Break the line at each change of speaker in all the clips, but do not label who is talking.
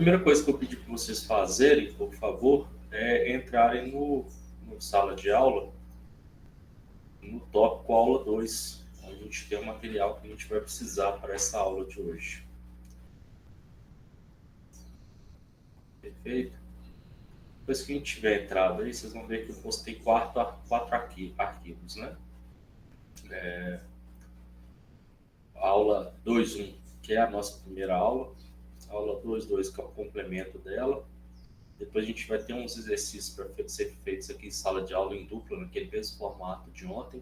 primeira coisa que eu pedi para vocês fazerem, por favor, é entrarem no sala de aula, no tópico aula 2, onde a gente tem o material que a gente vai precisar para essa aula de hoje. Perfeito? Depois que a gente tiver entrado aí, vocês vão ver que eu postei quatro arquivos, né? Aula 2.1, que é a nossa primeira aula. Aula 2.2, que é o complemento dela. Depois a gente vai ter uns exercícios para ser feitos aqui em sala de aula em dupla, naquele mesmo formato de ontem,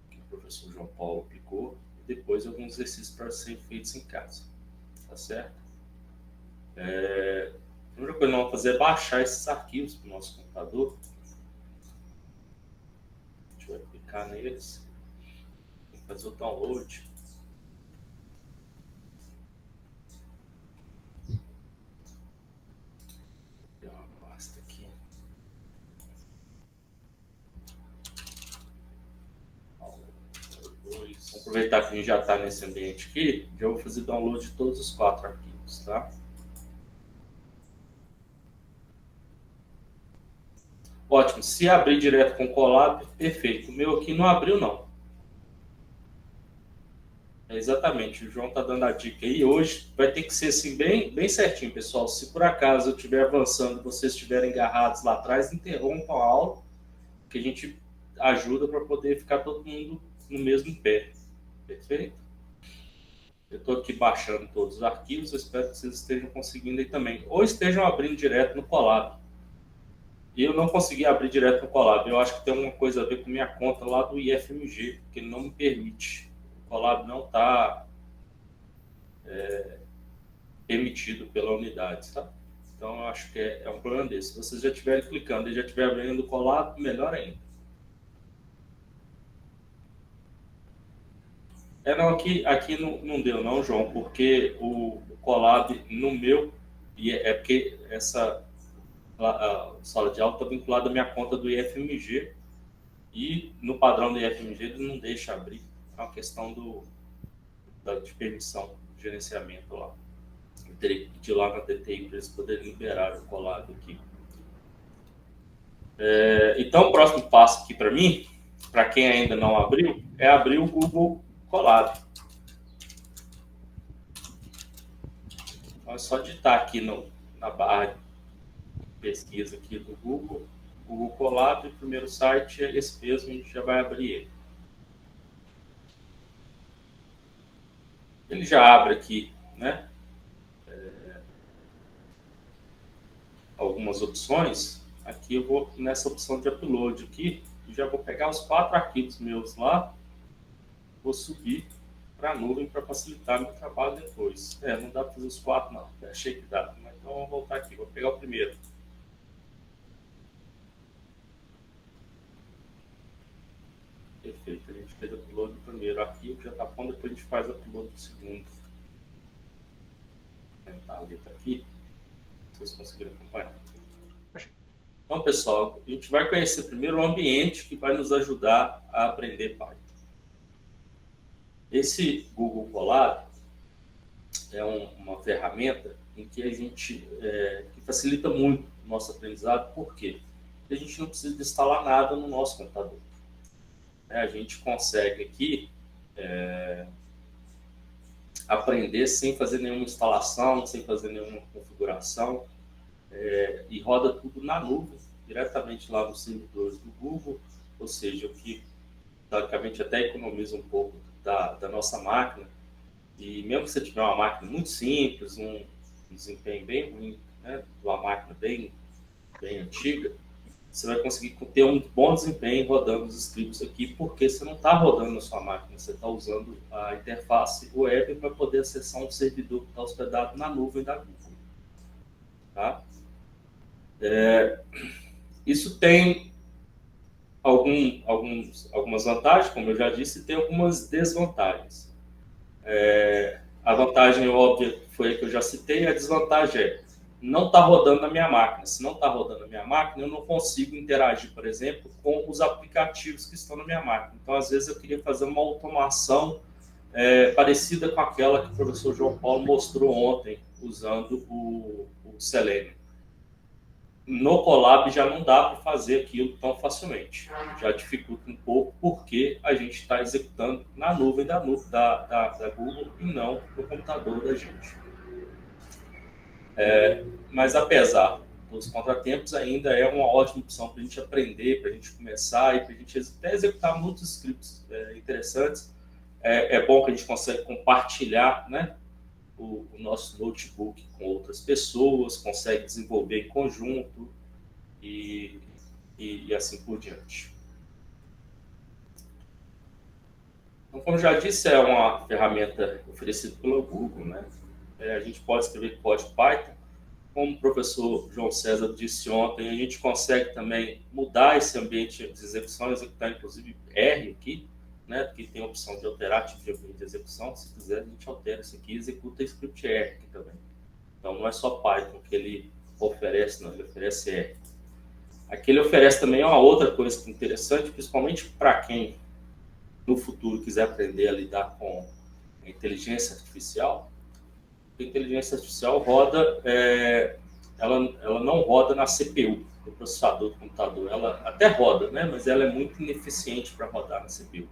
que o professor João Paulo aplicou. E depois alguns exercícios para serem feitos em casa. Tá certo? A primeira coisa que nós vamos fazer é baixar esses arquivos para o nosso computador. A gente vai clicar neles. Fazer o download. Tem uma pasta aqui. Vamos aproveitar que a gente já está nesse ambiente aqui, já vou fazer download de todos os 4 arquivos, tá? Ótimo. Se abrir direto com o Colab, perfeito. O meu aqui não abriu, não. Exatamente, o João está dando a dica aí. Hoje vai ter que ser assim, bem certinho, pessoal. Se por acaso eu estiver avançando e vocês estiverem agarrados lá atrás, interrompam a aula, que a gente ajuda para poder ficar todo mundo no mesmo pé. Perfeito? Eu estou aqui baixando todos os arquivos, eu espero que vocês estejam conseguindo aí também. Ou estejam abrindo direto no Colab. E eu não consegui abrir direto no Colab. Eu acho que tem alguma coisa a ver com minha conta lá do IFMG, que ele não me permite. O Colab não está permitido pela unidade, tá? Então, eu acho que é um problema desse. Se vocês já estiverem clicando e já estiverem abrindo o Colab, melhor ainda. Não, aqui não deu não, João, porque o Colab no meu, é porque essa a sala de aula está vinculada à minha conta do IFMG e no padrão do IFMG ele não deixa abrir. É uma questão de permissão, de gerenciamento lá. Eu teria que pedir lá na DTI para eles poderem liberar o Colab aqui. Então, o próximo passo aqui para mim, para quem ainda não abriu, é abrir o Google Colab. Então, é só digitar aqui na barra de pesquisa aqui do Google Colab, o primeiro site é esse mesmo, a gente já vai abrir ele. Ele já abre aqui, né? Algumas opções. Aqui eu vou nessa opção de upload aqui e já vou pegar os 4 arquivos meus lá, vou subir para a nuvem para facilitar meu trabalho depois. Não dá para fazer os 4 não, achei que dá, mas então vamos voltar aqui, vou pegar o primeiro. Perfeito, a gente fez o upload do primeiro arquivo, já está bom, depois a gente faz o upload do segundo. Vou tentar a letra aqui, se vocês conseguirem acompanhar. Então, pessoal, a gente vai conhecer primeiro o ambiente que vai nos ajudar a aprender Python. Esse Google Colab é uma ferramenta em que a gente que facilita muito o nosso aprendizado. Por quê? Porque a gente não precisa de instalar nada no nosso computador. A gente consegue aqui aprender sem fazer nenhuma instalação, sem fazer nenhuma configuração, e roda tudo na nuvem, diretamente lá nos servidores do Google, ou seja, o que teoricamente até economiza um pouco da nossa máquina. E mesmo que você tiver uma máquina muito simples, um desempenho bem ruim, né, uma máquina bem antiga, você vai conseguir ter um bom desempenho rodando os scripts aqui, porque você não está rodando na sua máquina, você está usando a interface web para poder acessar um servidor que está hospedado na nuvem da Google. Tá? Isso tem algumas vantagens, como eu já disse, e tem algumas desvantagens. A vantagem óbvia foi a que eu já citei, a desvantagem não está rodando na minha máquina. Se não está rodando na minha máquina, eu não consigo interagir, por exemplo, com os aplicativos que estão na minha máquina. Então, às vezes, eu queria fazer uma automação parecida com aquela que o professor João Paulo mostrou ontem usando o Selenium. No Colab já não dá para fazer aquilo tão facilmente. Já dificulta um pouco porque a gente está executando na nuvem da Google e não no computador da gente. Mas apesar dos contratempos, ainda é uma ótima opção para a gente aprender, para a gente começar e para a gente até executar muitos scripts interessantes. É bom que a gente consegue compartilhar, né, o nosso notebook com outras pessoas, consegue desenvolver em conjunto e assim por diante. Então, como já disse, é uma ferramenta oferecida pelo Google, né? A gente pode escrever código Python. Como o professor João César disse ontem, a gente consegue também mudar esse ambiente de execução, executar inclusive R aqui, né? Porque tem a opção de alterar tipo de ambiente de execução. Se quiser, a gente altera isso aqui e executa script R aqui também. Então, não é só Python que ele oferece, não, ele oferece R. Aqui ele oferece também uma outra coisa interessante, principalmente para quem no futuro quiser aprender a lidar com a inteligência artificial. A inteligência artificial roda, ela não roda na CPU, no processador do computador. Ela até roda, né? Mas ela é muito ineficiente para rodar na CPU.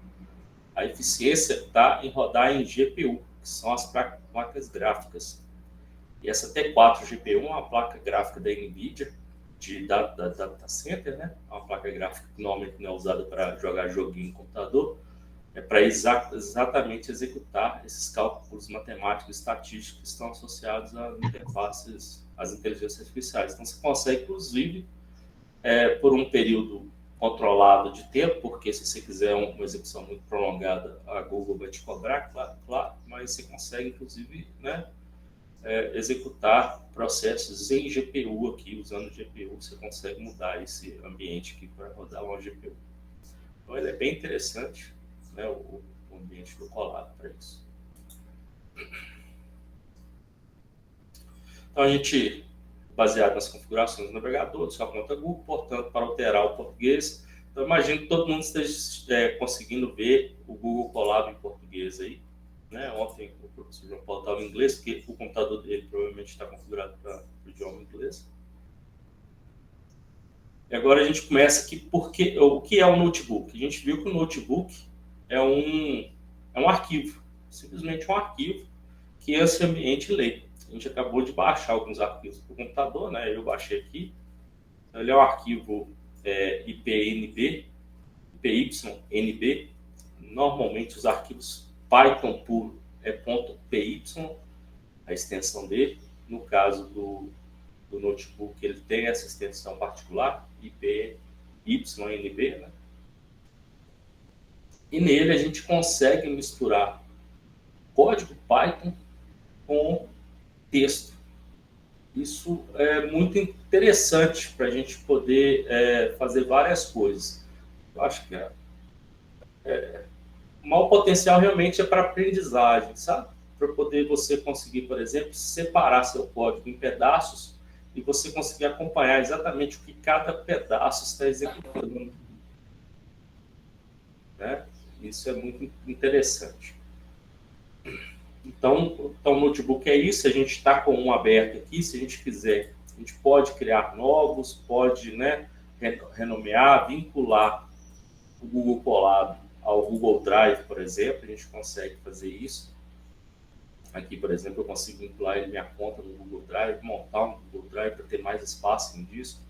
A eficiência está em rodar em GPU, que são as placas gráficas. E essa T4 GPU é uma placa gráfica da NVIDIA, da Data Center, né? É uma placa gráfica que normalmente não é usada para jogar joguinho em computador, é para exatamente executar esses cálculos matemáticos e estatísticos que estão associados a interfaces, às inteligências artificiais. Então, você consegue, inclusive, por um período controlado de tempo, porque se você quiser uma execução muito prolongada, a Google vai te cobrar, claro, mas você consegue, inclusive, né, executar processos em GPU aqui, usando GPU, você consegue mudar esse ambiente aqui para rodar uma GPU. Então, ele é bem interessante, né, o ambiente do Colab para isso. Então, a gente, baseado nas configurações do navegador, do sua conta Google, portanto, para alterar o português. Então, imagino que todo mundo esteja conseguindo ver o Google Colab em português aí. Né? Ontem o professor João Paulo estava em inglês, porque o computador dele provavelmente está configurado para o idioma inglês. E agora a gente começa aqui, o que é um notebook? A gente viu que o notebook é um arquivo, simplesmente um arquivo que esse ambiente lê. A gente acabou de baixar alguns arquivos para o computador, né? Eu baixei aqui. Ele é um arquivo IPNB, IPYNB. Normalmente os arquivos Python puro é .py, a extensão dele. No caso do notebook, ele tem essa extensão particular, IPYNB, né? E nele a gente consegue misturar código Python com texto. Isso é muito interessante para a gente poder fazer várias coisas. Eu acho que o maior potencial realmente é para aprendizagem, sabe? Para poder você conseguir, por exemplo, separar seu código em pedaços e você conseguir acompanhar exatamente o que cada pedaço está executando. Né? Isso é muito interessante. Então, o notebook é isso, a gente está com um aberto aqui, se a gente quiser, a gente pode criar novos, pode, né, renomear, vincular o Google Colab ao Google Drive, por exemplo, a gente consegue fazer isso. Aqui, por exemplo, eu consigo vincular minha conta no Google Drive, montar um Google Drive para ter mais espaço em disco.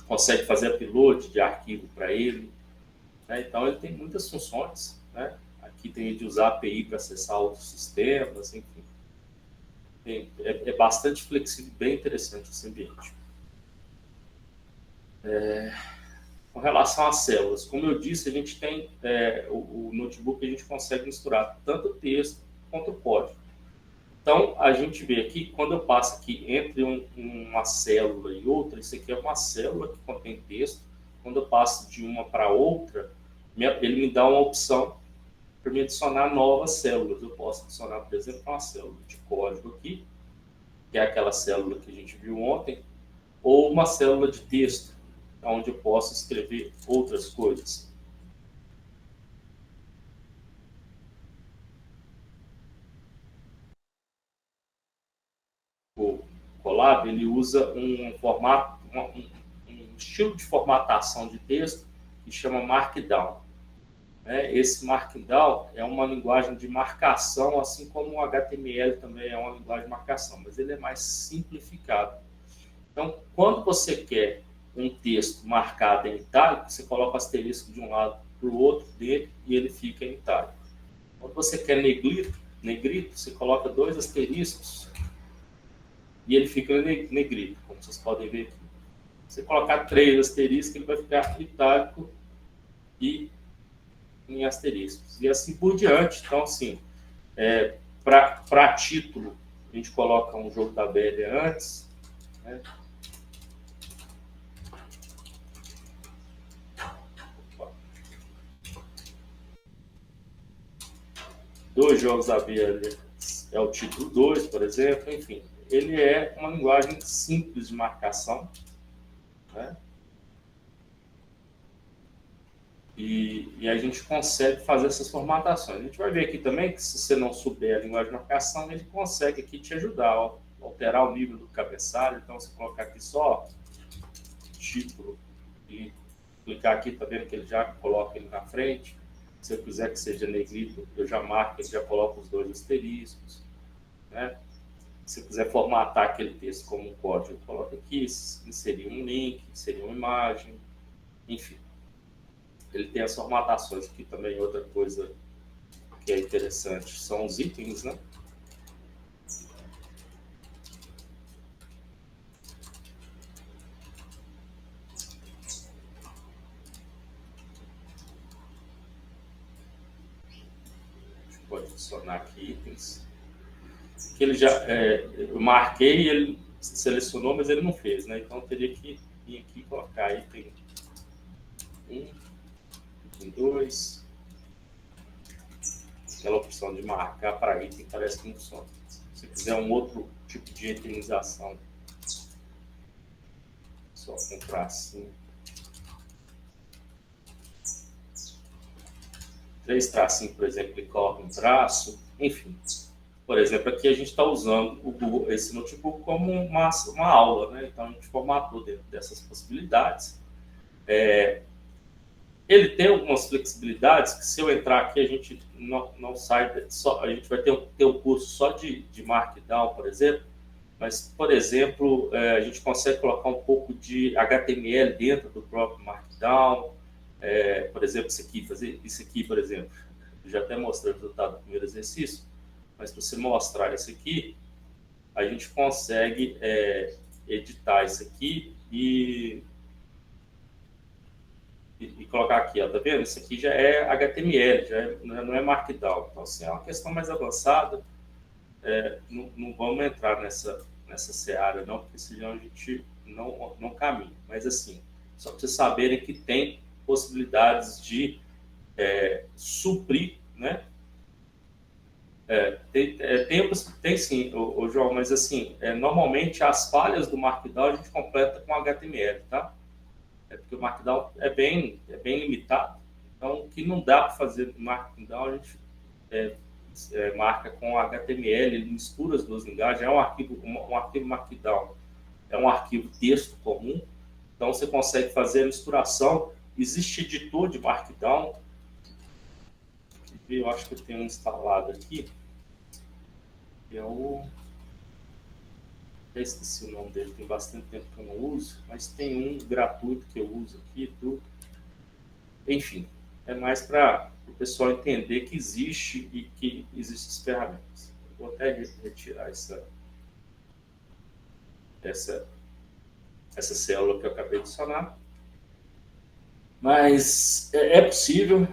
Consegue fazer upload de arquivo para ele. Né? Então, ele tem muitas funções, né? Aqui tem de usar a API para acessar outros sistemas, enfim. É bastante flexível, bem interessante esse ambiente. Com relação às células, como eu disse, a gente tem o notebook, a gente consegue misturar tanto o texto quanto o código. Então, a gente vê aqui, quando eu passo aqui entre uma célula e outra, isso aqui é uma célula que contém texto. Quando eu passo de uma para outra, ele me dá uma opção para me adicionar novas células. Eu posso adicionar, por exemplo, uma célula de código aqui, que é aquela célula que a gente viu ontem, ou uma célula de texto, onde eu posso escrever outras coisas. Colab, ele usa um formato, um estilo de formatação de texto que chama Markdown. Esse Markdown é uma linguagem de marcação, assim como o HTML também é uma linguagem de marcação, mas ele é mais simplificado. Então, quando você quer um texto marcado em itálico, você coloca o asterisco de um lado para o outro dele e ele fica em itálico. Quando você quer negrito, você coloca 2 asteriscos e ele fica negrito, como vocês podem ver aqui. Se você colocar 3 asteriscos, ele vai ficar itálico e em asteriscos. E assim por diante. Então, assim, para título, a gente coloca um jogo da velha antes, né? Dois jogos da velha é o título 2, por exemplo. Enfim, ele é uma linguagem simples de marcação, né? E a gente consegue fazer essas formatações. A gente vai ver aqui também que se você não souber a linguagem de marcação, ele consegue aqui te ajudar, ó, alterar o nível do cabeçalho. Então, se colocar aqui só título e clicar aqui, tá vendo que ele já coloca ele na frente. Se eu quiser que seja negrito, eu já marco, ele já coloca os 2 asteriscos, né? Se eu quiser formatar aquele texto como um código, eu coloco aqui, inserir um link, inserir uma imagem, enfim. Ele tem as formatações aqui também. Outra coisa que é interessante são os itens, né? A gente pode adicionar aqui itens. Que ele já, eu marquei, ele selecionou, mas ele não fez, né? Então eu teria que vir aqui e colocar item 1, item 2. Aquela opção de marcar para item parece que não funciona. Se você quiser um outro tipo de itemização, só comprar assim. 3 tracinhos, por exemplo, ele coloca um traço, enfim. Por exemplo, aqui a gente está usando o Google, esse notebook como uma aula, né? Então a gente formatou dentro dessas possibilidades. Ele tem algumas flexibilidades que, se eu entrar aqui, a gente não sai, a gente vai ter um curso só de Markdown, por exemplo, mas, por exemplo, a gente consegue colocar um pouco de HTML dentro do próprio Markdown. Por exemplo, fazer isso aqui, por exemplo, eu já até mostrei o resultado do primeiro exercício, mas para você mostrar isso aqui, a gente consegue editar isso aqui e colocar aqui, ó, tá vendo? Isso aqui já é HTML, não é Markdown. Então, assim, é uma questão mais avançada. Não vamos entrar nessa seara, não, porque senão a gente não caminha. Mas, assim, só para vocês saberem que tem possibilidades de suprir, né? Tem sim, o João, mas assim, normalmente as falhas do Markdown a gente completa com HTML, tá? Porque o Markdown é bem limitado. Então, o que não dá para fazer no Markdown, a gente marca com HTML, ele mistura as duas linguagens. É um arquivo Markdown, é um arquivo texto comum, então você consegue fazer a misturação. Existe editor de Markdown, eu acho que eu tenho um instalado aqui, que é o... Eu esqueci o nome dele, tem bastante tempo que eu não uso, mas tem um gratuito que eu uso aqui, tudo. Enfim, é mais para o pessoal entender que existe e que existem as ferramentas. Vou até retirar essa célula que eu acabei de adicionar. Mas é possível.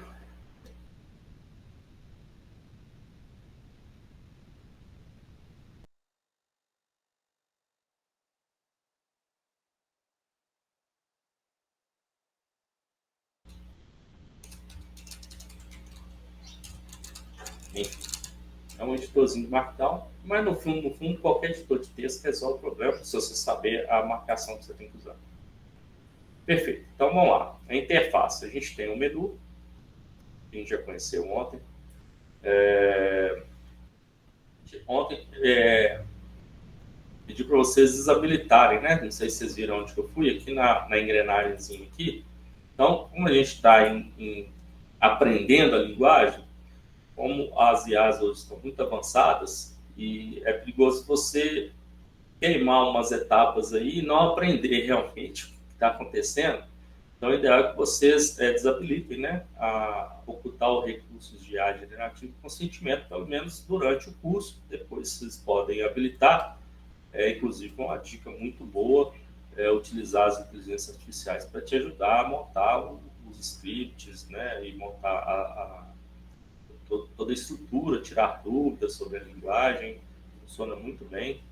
Enfim, é um editorzinho de Markdown, mas no fundo, qualquer editor de texto resolve o problema se você saber a marcação que você tem que usar. Perfeito. Então vamos lá. A interface. A gente tem um menu, que a gente já conheceu ontem. pedir para vocês desabilitarem, né? Não sei se vocês viram onde que eu fui, aqui na engrenagemzinha aqui. Então, como a gente está aprendendo a linguagem, como as IAs hoje estão muito avançadas, e é perigoso você queimar umas etapas aí e não aprender realmente o que está acontecendo. Então, o ideal é que vocês desabilitem, né, a ocultar os recursos de IA generativo com consentimento, pelo menos durante o curso. Depois vocês podem habilitar. Inclusive, uma dica muito boa é utilizar as inteligências artificiais para te ajudar a montar os scripts, né, e montar toda a estrutura, tirar dúvidas sobre a linguagem. Funciona muito bem.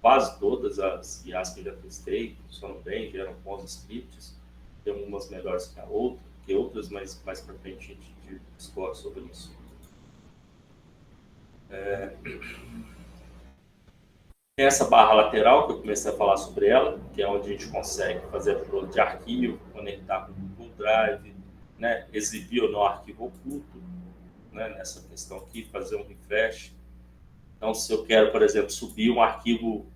Quase todas as IAs que eu já testei funcionam bem, geram bons scripts. Tem algumas melhores que outras, mas mais para frente a gente discorre sobre isso. Tem essa barra lateral, que eu comecei a falar sobre ela, que é onde a gente consegue fazer upload de arquivo, conectar com o Google Drive, né, exibir ou não arquivo oculto, né, nessa questão aqui, fazer um refresh. Então, se eu quero, por exemplo, subir um arquivo,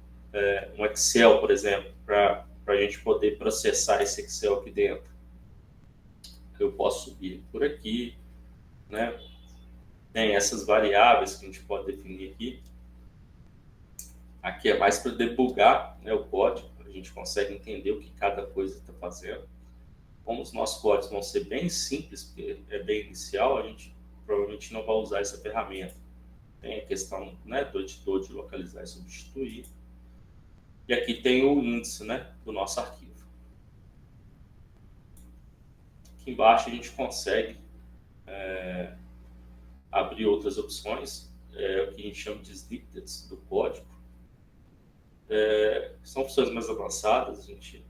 um Excel, por exemplo, para a gente poder processar esse Excel aqui dentro, eu posso subir por aqui, né? Tem essas variáveis que a gente pode definir aqui. Aqui é mais para debugar, né, o código, a gente consegue entender o que cada coisa está fazendo. Como os nossos códigos vão ser bem simples, porque é bem inicial, a gente provavelmente não vai usar essa ferramenta. Tem a questão, né, do editor de localizar e substituir. E aqui tem o índice, né, do nosso arquivo. Aqui embaixo a gente consegue abrir outras opções, o que a gente chama de snippets do código. São opções mais avançadas, a gente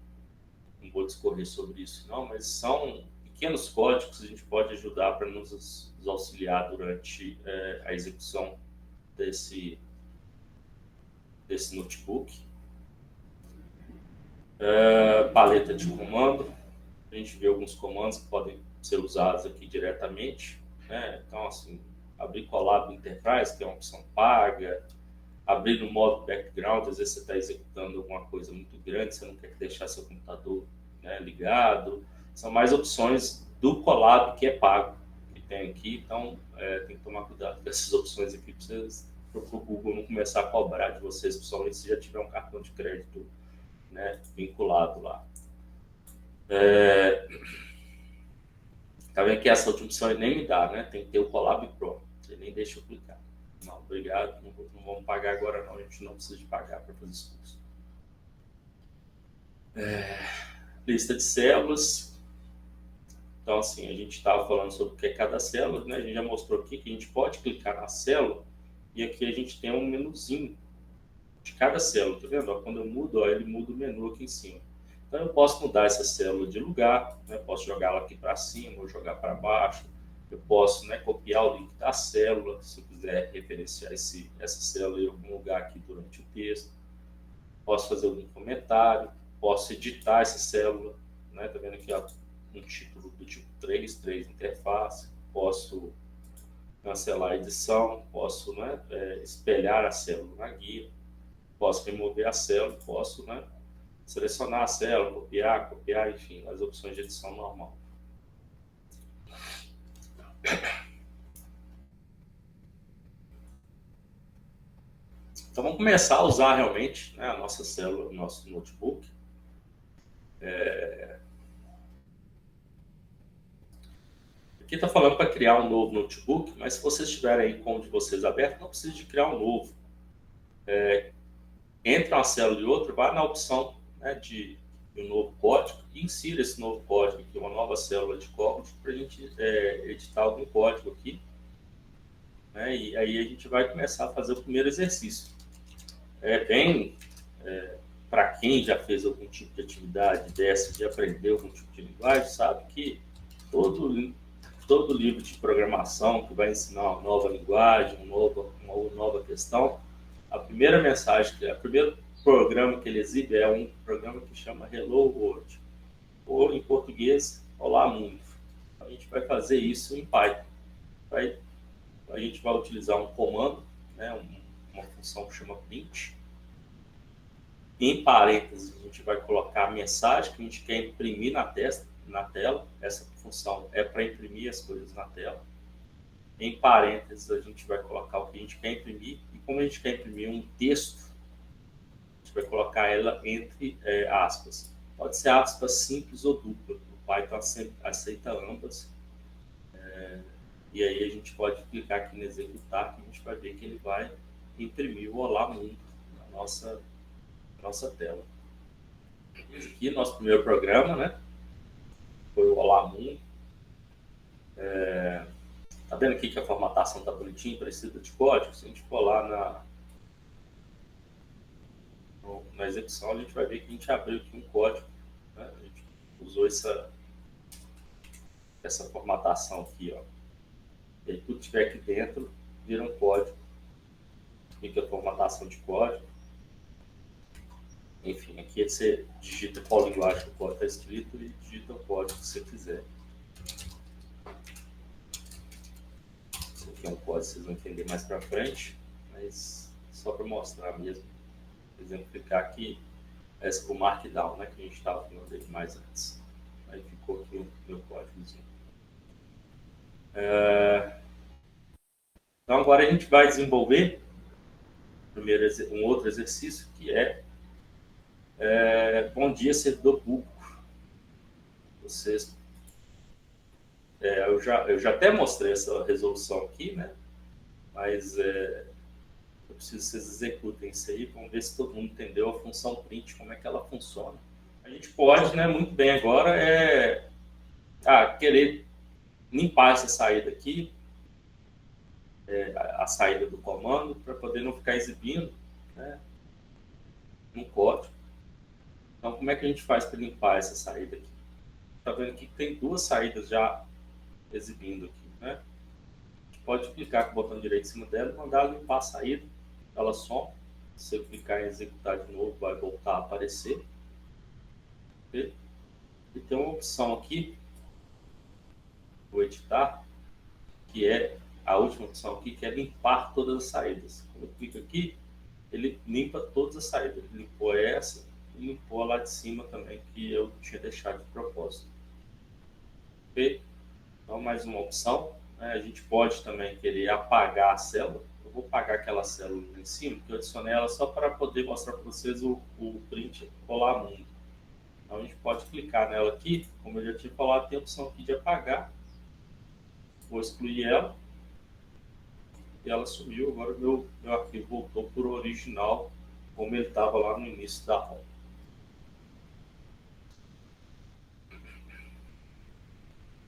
não vou discorrer sobre isso não, mas são pequenos códigos que a gente pode ajudar para nos auxiliar durante a execução desse notebook. Paleta de comando, a gente vê alguns comandos que podem ser usados aqui diretamente, né? Então, assim, abrir Colab Enterprise, que é uma opção paga, abrir no modo background, às vezes você está executando alguma coisa muito grande, você não quer deixar seu computador, né, ligado. São mais opções do Colab, que é pago, que tem aqui. Então, tem que tomar cuidado com essas opções aqui para o Google não começar a cobrar de vocês, principalmente se já tiver um cartão de crédito, né, vinculado lá. Tá vendo que essa última opção ele nem me dá, né? Tem que ter o Colab Pro. Ele nem deixa eu clicar. Não, obrigado, não vamos pagar agora não, a gente não precisa de pagar para fazer esse curso. Lista de células. Então, assim, a gente estava falando sobre o que é cada célula, né? A gente já mostrou aqui que a gente pode clicar na célula e aqui a gente tem um menuzinho de cada célula, tá vendo? Ó, quando eu mudo, ó, ele muda o menu aqui em cima. Então, eu posso mudar essa célula de lugar, né? Posso jogar ela aqui para cima ou jogar para baixo. Eu posso, né, copiar o link da célula, se eu quiser referenciar essa célula em algum lugar aqui durante o texto. Posso fazer algum comentário, posso editar essa célula, né? Tá vendo aqui, ó, um título do tipo 3 interface. Posso cancelar a edição, posso, né, espelhar a célula na guia, posso remover a célula, posso, né, selecionar a célula, copiar, enfim, as opções de edição normal. Então vamos começar a usar realmente, né, a nossa célula, o nosso notebook. Aqui está falando para criar um novo notebook, mas se vocês tiverem aí com o de vocês aberto, não precisa de criar um novo. Entre uma célula e outra, vai na opção, né, de um novo código e insira esse novo código aqui, uma nova célula de código, para a gente editar algum código aqui. Né, e aí a gente vai começar a fazer o primeiro exercício. Para quem já fez algum tipo de atividade dessa, de aprender algum tipo de linguagem, sabe que todo livro de programação que vai ensinar uma nova linguagem, uma nova questão, a primeira mensagem, o primeiro programa que ele exibe é um programa que chama Hello World, ou em português, Olá Mundo. A gente vai fazer isso em Python. A gente vai utilizar um comando, né, uma função que chama print, Em parênteses, a gente vai colocar a mensagem que a gente quer imprimir na tela. Essa função é para imprimir as coisas na tela. Em parênteses, a gente vai colocar o que a gente quer imprimir. E como a gente quer imprimir um texto, a gente vai colocar ela entre aspas. Pode ser aspas simples ou dupla. O Python aceita ambas. E aí a gente pode clicar aqui no executar, que a gente vai ver que ele vai imprimir o Olá Mundo na nossa tela. Esse aqui é nosso primeiro programa, né? Foi o Olá Mundo. Tá vendo aqui que a formatação tá bonitinha, parecida de código? Se a gente for lá na execução, a gente vai ver que a gente abriu aqui um código, né? A gente usou essa formatação aqui, ó. E aí tudo que tiver aqui dentro vira um código. Fica a formatação de código. Enfim, aqui você digita qual linguagem que o código está escrito e digita o código que você quiser. Esse aqui é um código que vocês vão entender mais para frente, mas só para mostrar mesmo. Por exemplo, clicar aqui, essa com o Markdown, né, que a gente estava falando dele mais antes. Aí ficou aqui o meu códigozinho. Então agora a gente vai desenvolver primeiro um outro exercício que é bom dia, servidor público. Vocês, eu já até mostrei essa resolução aqui, né? Mas eu preciso que vocês executem isso aí. Vamos ver se todo mundo entendeu a função print, como é que ela funciona. A gente pode, né, muito bem agora, querer limpar essa saída aqui, a saída do comando, para poder não ficar exibindo, né, no código. Então, como é que a gente faz para limpar essa saída aqui? Está vendo aqui que tem duas saídas já exibindo aqui, né? A gente pode clicar com o botão direito em cima dela e mandar limpar a saída. Ela some. Se eu clicar em executar de novo, vai voltar a aparecer. E tem uma opção aqui, vou editar, que é a última opção aqui, que é limpar todas as saídas. Quando eu clico aqui, ele limpa todas as saídas. Ele limpou essa e limpou lá de cima também, que eu tinha deixado de propósito. Ok? Então, mais uma opção. Né? A gente pode também querer apagar a célula. Eu vou apagar aquela célula em cima, que eu adicionei ela só para poder mostrar para vocês o print Olá Mundo. Então, a gente pode clicar nela aqui. Como eu já tinha falado, tem a opção aqui de apagar. Vou excluir ela. E ela sumiu. Agora meu arquivo voltou para o original, como ele estava lá no início da aula.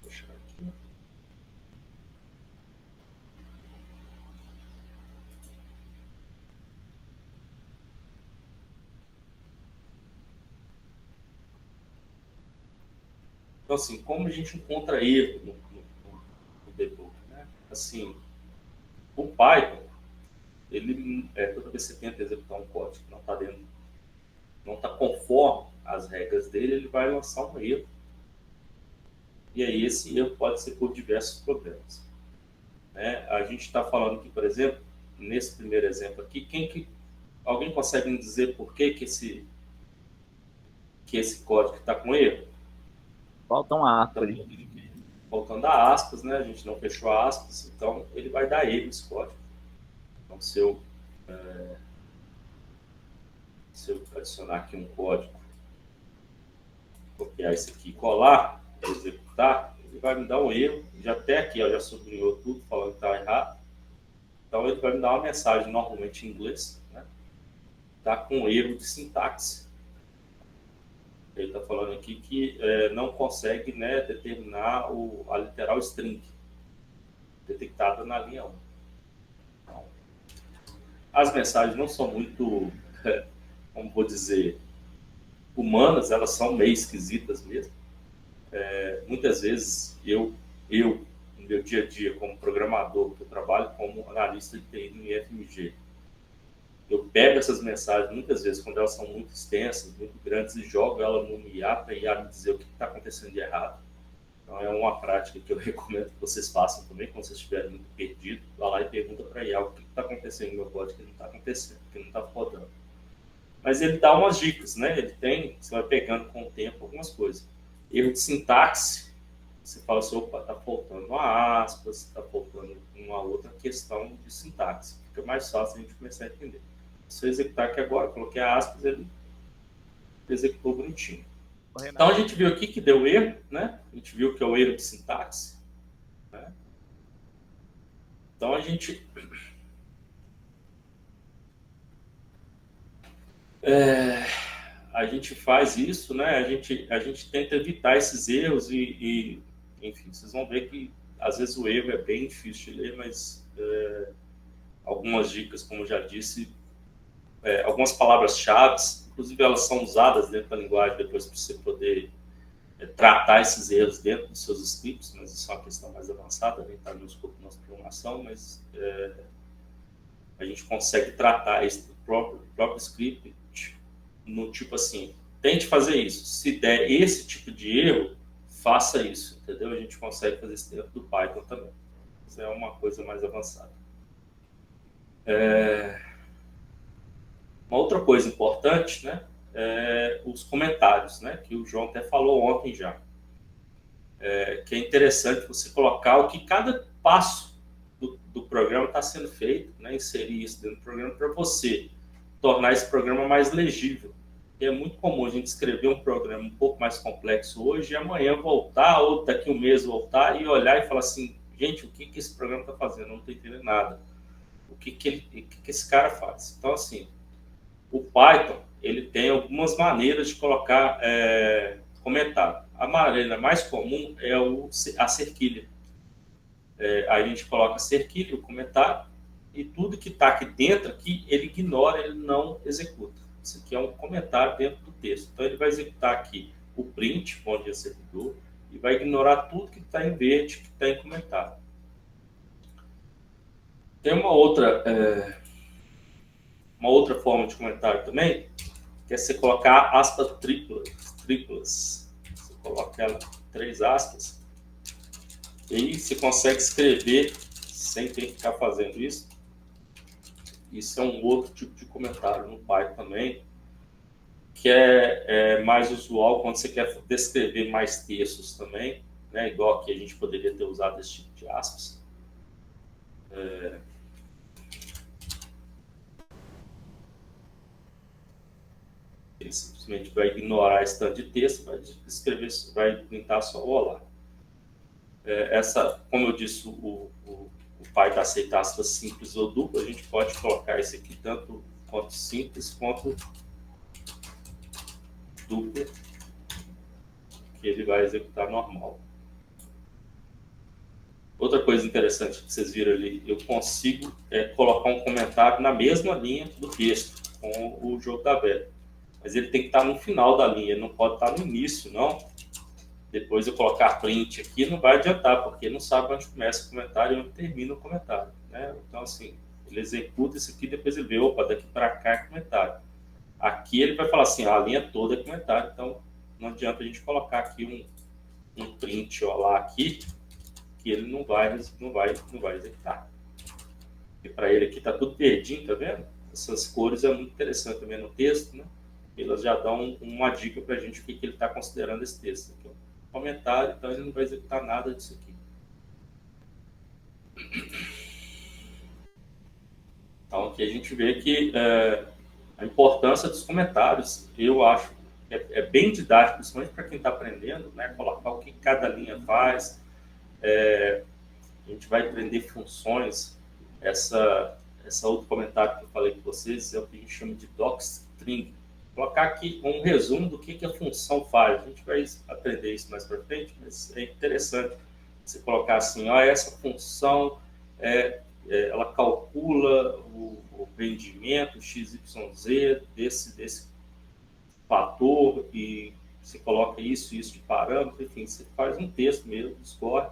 Vou fechar aqui. Então, assim, como a gente encontra erro no debug, né? Assim, o Python, ele, toda vez que você tenta executar um código que não está conforme as regras dele, ele vai lançar um erro. E aí esse erro pode ser por diversos problemas. Né? A gente está falando aqui, por exemplo, nesse primeiro exemplo aqui, alguém consegue me dizer por que esse código está com erro?
Faltam aspas.
Faltando a aspas, né? A gente não fechou aspas, então ele vai dar erro esse código. Então, se eu adicionar aqui um código, copiar isso aqui e colar, executar, ele vai me dar um erro. Já até aqui, ó, já sublinhou tudo, falando que está errado. Então, ele vai me dar uma mensagem, normalmente em inglês, né? Está com erro de sintaxe. Ele está falando aqui que não consegue, né, determinar a literal string detectada na linha 1. Então, as mensagens não são muito, como vou dizer, humanas, elas são meio esquisitas mesmo. Muitas vezes eu, no meu dia a dia, como programador, que eu trabalho como analista de TI no IFMG, eu pego essas mensagens, muitas vezes, quando elas são muito extensas, muito grandes, e jogo ela no IA para IA me dizer o que está acontecendo de errado. Então, é uma prática que eu recomendo que vocês façam também, quando vocês estiverem muito perdidos, vá lá e pergunta para a IA o que está acontecendo no meu código que não está acontecendo, que não está rodando. mas ele dá umas dicas, né? Ele tem, você vai pegando com o tempo algumas coisas. Erro de sintaxe, você fala assim, opa, está faltando uma aspas, está faltando uma outra questão de sintaxe. Fica mais fácil a gente começar a entender. Se eu executar aqui agora, coloquei a aspas, ele executou bonitinho. Então a gente viu aqui que deu erro, né? A gente viu que é o erro de sintaxe, né? Então a gente faz isso, né? A gente tenta evitar esses erros e enfim, vocês vão ver que às vezes o erro é bem difícil de ler, mas algumas dicas, como eu já disse, algumas palavras-chave, inclusive elas são usadas dentro da linguagem depois para você poder tratar esses erros dentro dos seus scripts, mas isso é uma questão mais avançada, nem está no escopo da nossa programação, mas a gente consegue tratar esse do próprio script no tipo assim, tente fazer isso. Se der esse tipo de erro, faça isso, entendeu? A gente consegue fazer isso dentro do Python também. Isso é uma coisa mais avançada. Uma outra coisa importante, né? Os comentários, né? Que o João até falou ontem já. Que é interessante você colocar o que cada passo do programa está sendo feito, né? Inserir isso dentro do programa para você tornar esse programa mais legível. É muito comum a gente escrever um programa um pouco mais complexo hoje e amanhã voltar, ou daqui um mês voltar e olhar e falar assim, gente, o que esse programa está fazendo? Eu não estou entendendo nada. O que esse cara faz? Então, assim, o Python, ele tem algumas maneiras de colocar comentário. A maneira mais comum é a cerquilha. Aí a gente coloca a cerquilha, o comentário, e tudo que está aqui dentro, aqui, ele ignora, ele não executa. Isso aqui é um comentário dentro do texto. Então, ele vai executar aqui o print, onde é servidor, e vai ignorar tudo que está em verde, que está em comentário. Tem uma outra forma de comentário também, que é você colocar aspas triplas. Você coloca ela 3 aspas, e aí você consegue escrever sem ter que ficar fazendo isso. Isso é um outro tipo de comentário no Python também, que é mais usual quando você quer descrever mais textos também, né? Igual aqui a gente poderia ter usado esse tipo de aspas. Ele simplesmente vai ignorar esse tanto de texto, vai escrever, vai printar só o olá. Como eu disse, o Python aceita aspas simples ou duplas, a gente pode colocar esse aqui tanto quanto simples quanto dupla, que ele vai executar normal. Outra coisa interessante que vocês viram ali, eu consigo colocar um comentário na mesma linha do texto, com o jogo da velha. Mas ele tem que estar no final da linha, ele não pode estar no início, não. Depois eu colocar print aqui, não vai adiantar, porque ele não sabe onde começa o comentário e onde termina o comentário, né? Então, assim, ele executa isso aqui, depois ele vê, opa, daqui para cá é comentário. Aqui ele vai falar assim, a linha toda é comentário, então não adianta a gente colocar aqui um print lá aqui, que ele não vai executar. E para ele aqui está tudo verdinho, tá vendo? Essas cores é muito interessante também no texto, né? Elas já dão uma dica para a gente o que ele está considerando esse texto. Aqui, comentário, então ele não vai executar nada disso aqui. Então aqui a gente vê que a importância dos comentários, eu acho, é bem didático, principalmente para quem está aprendendo, né? Colocar o que cada linha faz. A gente vai aprender funções. Essa outro comentário que eu falei com vocês é o que a gente chama de docstring. Colocar aqui um resumo do que a função faz. A gente vai aprender isso mais para frente, mas é interessante você colocar assim, essa função ela calcula o rendimento XYZ desse fator e você coloca isso de parâmetro, enfim, você faz um texto mesmo, score,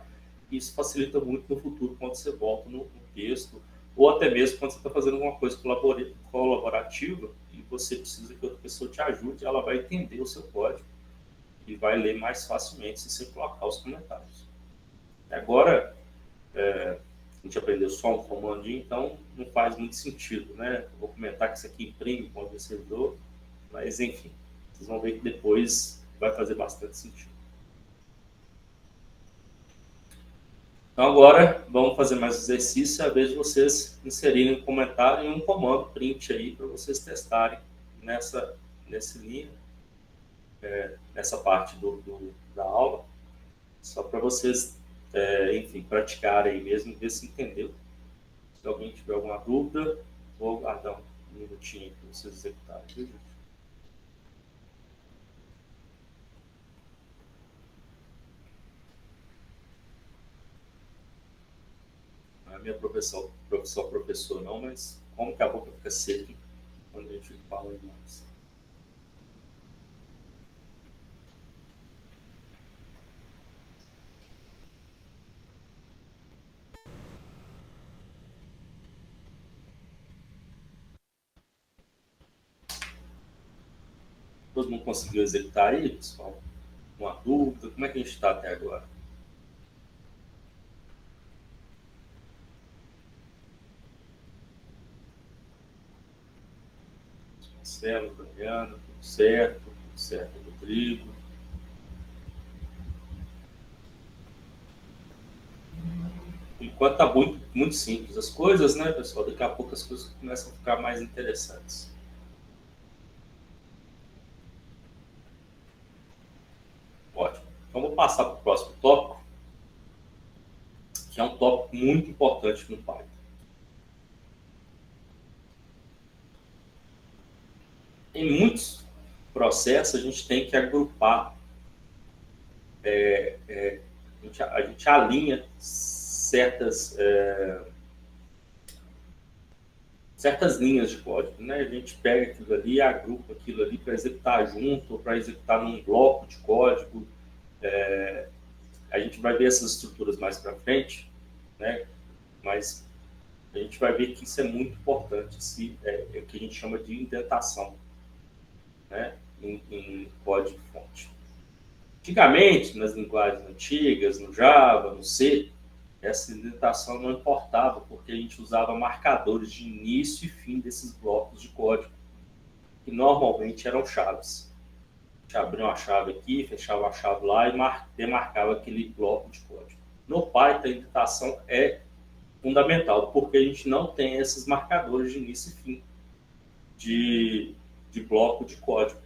e isso facilita muito no futuro quando você volta no texto, ou até mesmo quando você está fazendo alguma coisa colaborativa e você precisa que outra pessoa te ajude, ela vai entender o seu código e vai ler mais facilmente se você colocar os comentários. Agora, a gente aprendeu só um comandinho, então não faz muito sentido, né? Vou comentar que isso aqui imprime quando o servidor, Mas, enfim, vocês vão ver que depois vai fazer bastante sentido. Então, agora, vamos fazer mais exercício, a vez de vocês inserirem um comentário e um comando print aí para vocês testarem nessa linha, nessa parte da aula, só para vocês, enfim, praticarem aí mesmo, ver se entendeu. Se alguém tiver alguma dúvida, vou aguardar um minutinho para vocês executarem, viu, gente? Não é minha professor não, mas como que a boca fica seca quando a gente fala demais. Todo mundo conseguiu executar aí, pessoal? Uma dúvida? Como é que a gente está até agora? Marcelo, Daniana, tudo certo, Rodrigo. Enquanto está muito, muito simples as coisas, né, pessoal? Daqui a pouco as coisas começam a ficar mais interessantes. Ótimo. Então, vou passar para o próximo tópico, que é um tópico muito importante no Python. Em muitos processos, a gente tem que agrupar, a gente alinha certas linhas de código, né? A gente pega aquilo ali e agrupa aquilo ali para executar junto, ou para executar num bloco de código. A gente vai ver essas estruturas mais para frente, né? Mas a gente vai ver que isso é muito importante, é o que a gente chama de indentação, né? Em código-fonte. Antigamente, nas linguagens antigas, no Java, no C, essa indentação não importava, porque a gente usava marcadores de início e fim desses blocos de código, que normalmente eram chaves. A gente abria uma chave aqui, fechava a chave lá e demarcava aquele bloco de código. No Python, a indentação é fundamental, porque a gente não tem esses marcadores de início e fim de bloco de código.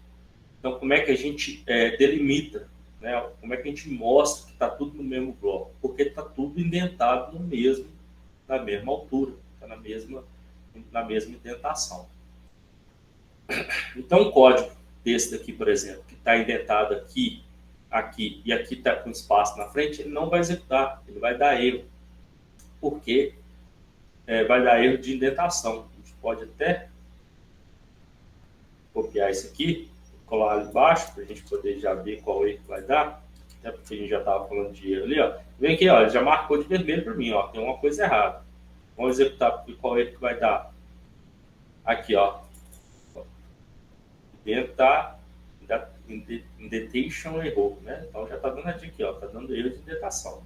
Então, como é que a gente delimita, né? Como é que a gente mostra que está tudo no mesmo bloco? Porque está tudo indentado na mesma altura, está na mesma indentação. Então, um código desse daqui, por exemplo, que está indentado aqui e aqui está com espaço na frente, ele não vai executar, ele vai dar erro, porque vai dar erro de indentação. A gente pode até copiar isso aqui, colar ali embaixo, para a gente poder já ver qual erro que vai dar, até porque a gente já estava falando de erro ali, ó. Vem aqui, ó, ele já marcou de vermelho para mim, ó, tem uma coisa errada. Vamos executar qual erro que vai dar. Aqui, ó. Dentro está indentation errou, né? Então já está dando aqui, ó, está dando erro de indentação.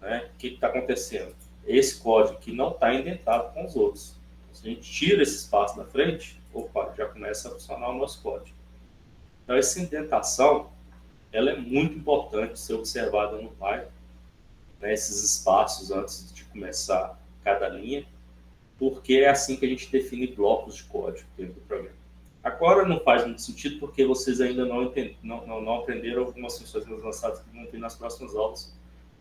Né? O que está acontecendo? Esse código aqui não está indentado com os outros. Se a gente tira esse espaço da frente, opa, já começa a funcionar o nosso código. Então, essa indentação, ela é muito importante ser observada no Python, né, esses espaços antes de começar cada linha, porque é assim que a gente define blocos de código dentro do programa. Agora não faz muito sentido, porque vocês ainda não aprenderam algumas funções mais avançadas que vão ter nas próximas aulas.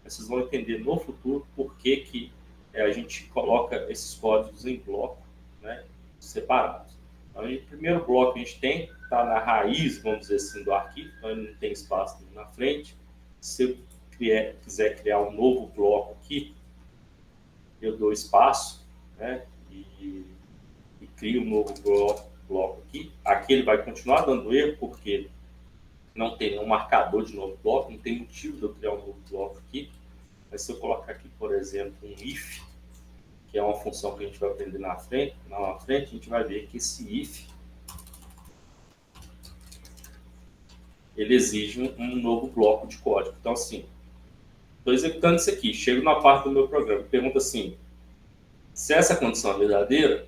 Vocês vão entender no futuro por que a gente coloca esses códigos em bloco, né, separados. Então, o primeiro bloco que a gente tem está na raiz, vamos dizer assim, do arquivo, então ele não tem espaço na frente. Se eu quiser criar um novo bloco aqui, eu dou espaço, né, e crio um novo bloco aqui. Aqui ele vai continuar dando erro, porque não tem nenhum marcador de novo bloco, não tem motivo de eu criar um novo bloco aqui. Mas se eu colocar aqui, por exemplo, um if, que é uma função que a gente vai aprender na frente, a gente vai ver que esse if ele exige um novo bloco de código. Então, assim, estou executando isso aqui, chego na parte do meu programa, pergunta assim, se essa condição é verdadeira,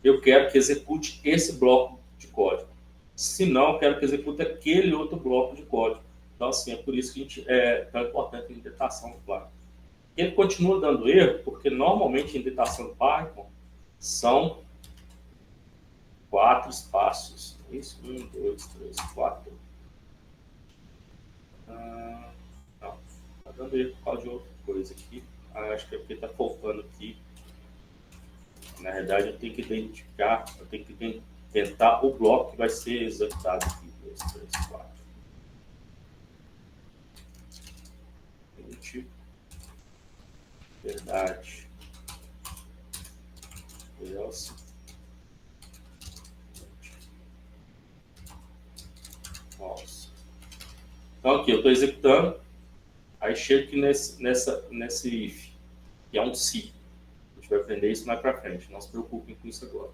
eu quero que execute esse bloco de código. Se não, eu quero que execute aquele outro bloco de código. Então, assim, é por isso que a gente é tão importante a indentação do Python. Ele continua dando erro, porque normalmente a indentação do Python são 4 espaços. Isso, 1, 2, 3, 4. Não, está dando erro por causa de outra coisa aqui. Acho que é porque está faltando aqui. Na verdade, eu tenho que identificar, eu tenho que tentar o bloco que vai ser executado aqui. 2, 3, 4. Verdade. Else. False. Então aqui eu estou executando, aí chego aqui nesse if, que é um se. A gente vai aprender isso mais para frente, não se preocupem com isso agora.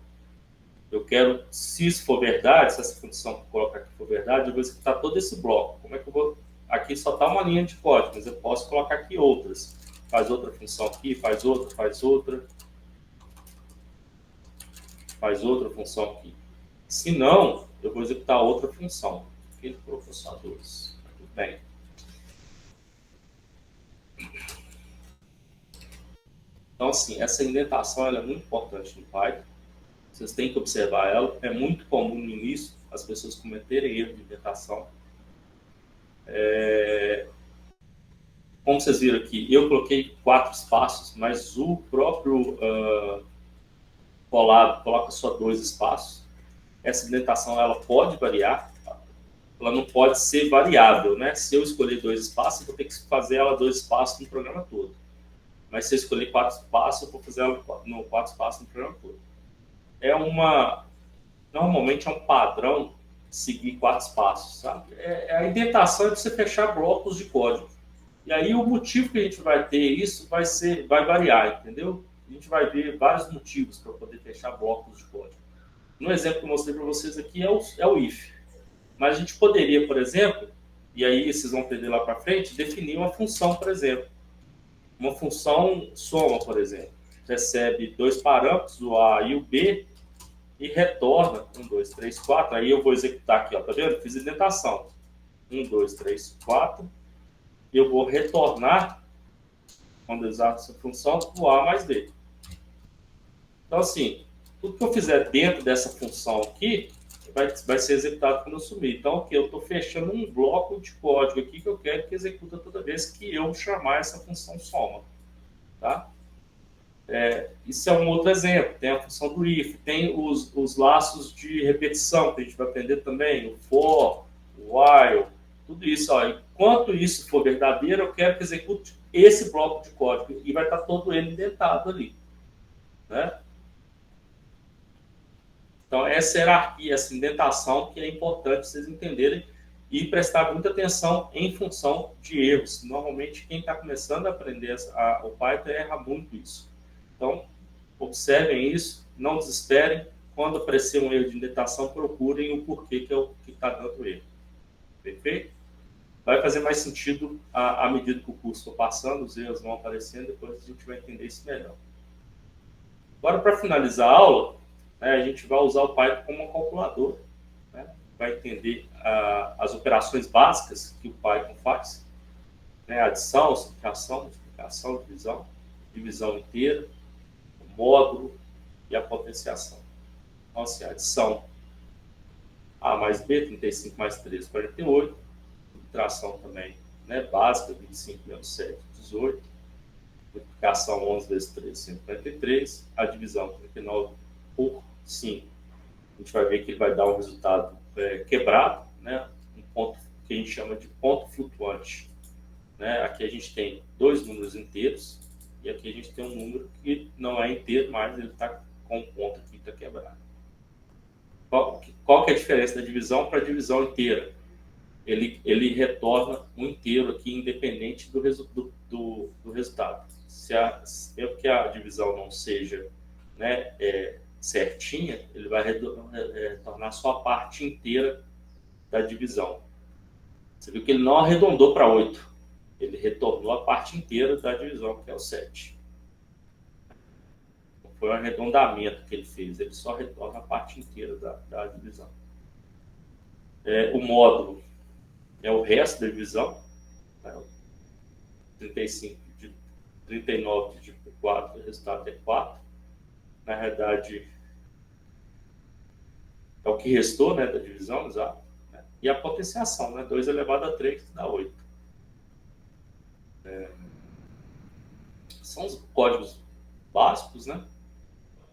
Eu quero, se isso for verdade, se essa condição que eu colocar aqui for verdade, eu vou executar todo esse bloco. Como é que eu vou... Aqui só está uma linha de código, mas eu posso colocar aqui outras. Faz outra função aqui, faz outra, faz outra função aqui. Se não, eu vou executar outra função. Aquele processadores. Tudo bem. Então, assim, essa indentação ela é muito importante no Python. Vocês têm que observar ela. É muito comum no início as pessoas cometerem erro de indentação. Como vocês viram aqui, eu coloquei 4 espaços, mas o próprio Colab coloca só 2 espaços. Essa indentação ela pode variar, ela não pode ser variável, né? Se eu escolher 2 espaços, eu vou ter que fazer ela 2 espaços no programa todo. Mas se eu escolher 4 espaços, eu vou fazer ela no 4 espaços no programa todo. Normalmente é um padrão seguir 4 espaços, sabe? A indentação é de você fechar blocos de código. E aí o motivo que a gente vai ter isso vai variar, entendeu? A gente vai ver vários motivos para poder fechar blocos de código. No exemplo que eu mostrei para vocês aqui é o if. Mas a gente poderia, por exemplo, e aí vocês vão aprender lá para frente, definir uma função, por exemplo. Uma função soma, por exemplo. Recebe 2 parâmetros, o A e o B, e retorna 1, 2, 3, 4. Aí eu vou executar aqui, ó, tá vendo? Fiz indentação. 1, 2, 3, 4. E eu vou retornar, quando eu usar essa função, o A mais B. Então, assim, tudo que eu fizer dentro dessa função aqui vai ser executado quando eu sumir. Então, aqui eu estou fechando um bloco de código aqui que eu quero que executa toda vez que eu chamar essa função soma. Tá? Isso é um outro exemplo. Tem a função do if, tem os laços de repetição, que a gente vai aprender também, o for, o while, tudo isso. Ó. Enquanto isso for verdadeiro, eu quero que execute esse bloco de código e vai estar todo ele indentado ali. Né? Então, essa hierarquia, essa indentação que é importante vocês entenderem e prestar muita atenção em função de erros. Normalmente, quem está começando a aprender o Python erra muito isso. Então, observem isso, não desesperem. Quando aparecer um erro de indentação, procurem o porquê que está dando erro. Perfeito? Vai fazer mais sentido à medida que o curso for passando, os erros vão aparecendo, depois a gente vai entender isso melhor. Agora, para finalizar a aula, a gente vai usar o Python como uma calculadora. Né? Vai entender as operações básicas que o Python faz. Né? Adição, subtração, multiplicação, divisão inteira, o módulo e a potenciação. Então, assim, adição A mais B, 35 mais 3, 48. Subtração também, né? Básica, 25 menos 7, 18. Multiplicação 11 vezes 3, 143. A divisão, 39 por 5. A gente vai ver que ele vai dar um resultado quebrado, né? Um ponto que a gente chama de ponto flutuante. Né? Aqui a gente tem 2 números inteiros e aqui a gente tem um número que não é inteiro, mas ele está com um ponto aqui que está quebrado. Qual que é a diferença da divisão para a divisão inteira? Ele retorna um inteiro aqui, independente do resultado. Mesmo que a divisão não seja, né, certinha, ele vai retornar só a parte inteira da divisão. Você viu que ele não arredondou para 8. Ele retornou a parte inteira da divisão, que é o 7. Não foi um arredondamento que ele fez, ele só retorna a parte inteira da divisão. O módulo é o resto da divisão, né? 39 dividido por 4, o resultado é 4. Na realidade, é o que restou, né, da divisão, exato. Né? E a potenciação, né, 2 elevado a 3, que dá 8. São os códigos básicos, né?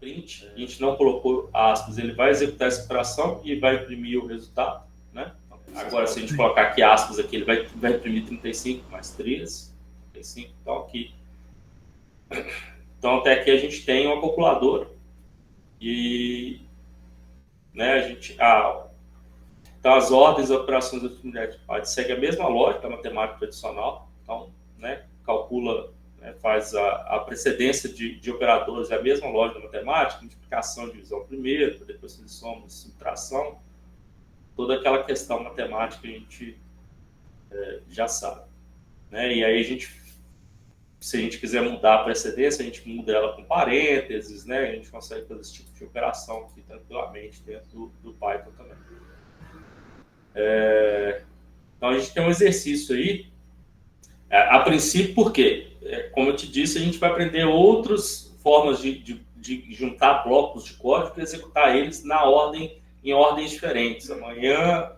Print, a gente não colocou aspas, ele vai executar essa operação e vai imprimir o resultado, né? Agora, se a gente colocar aqui aspas, aqui, ele vai imprimir 35 mais 3, 35, então aqui. Então, até aqui a gente tem uma calculadora e, né, a gente... então, as ordens, as operações da atividade segue a mesma lógica da matemática tradicional, então, né, calcula, né, faz a precedência de operadores, é a mesma lógica da matemática, multiplicação, divisão primeiro, depois soma, subtração, toda aquela questão matemática a gente já sabe. Né? E aí se a gente quiser mudar a precedência, a gente muda ela com parênteses, né? A gente consegue fazer esse tipo de operação aqui tranquilamente dentro do Python também. Então, a gente tem um exercício aí, a princípio, porque, como eu te disse, a gente vai aprender outras formas de juntar blocos de código e executar eles em ordens diferentes. Amanhã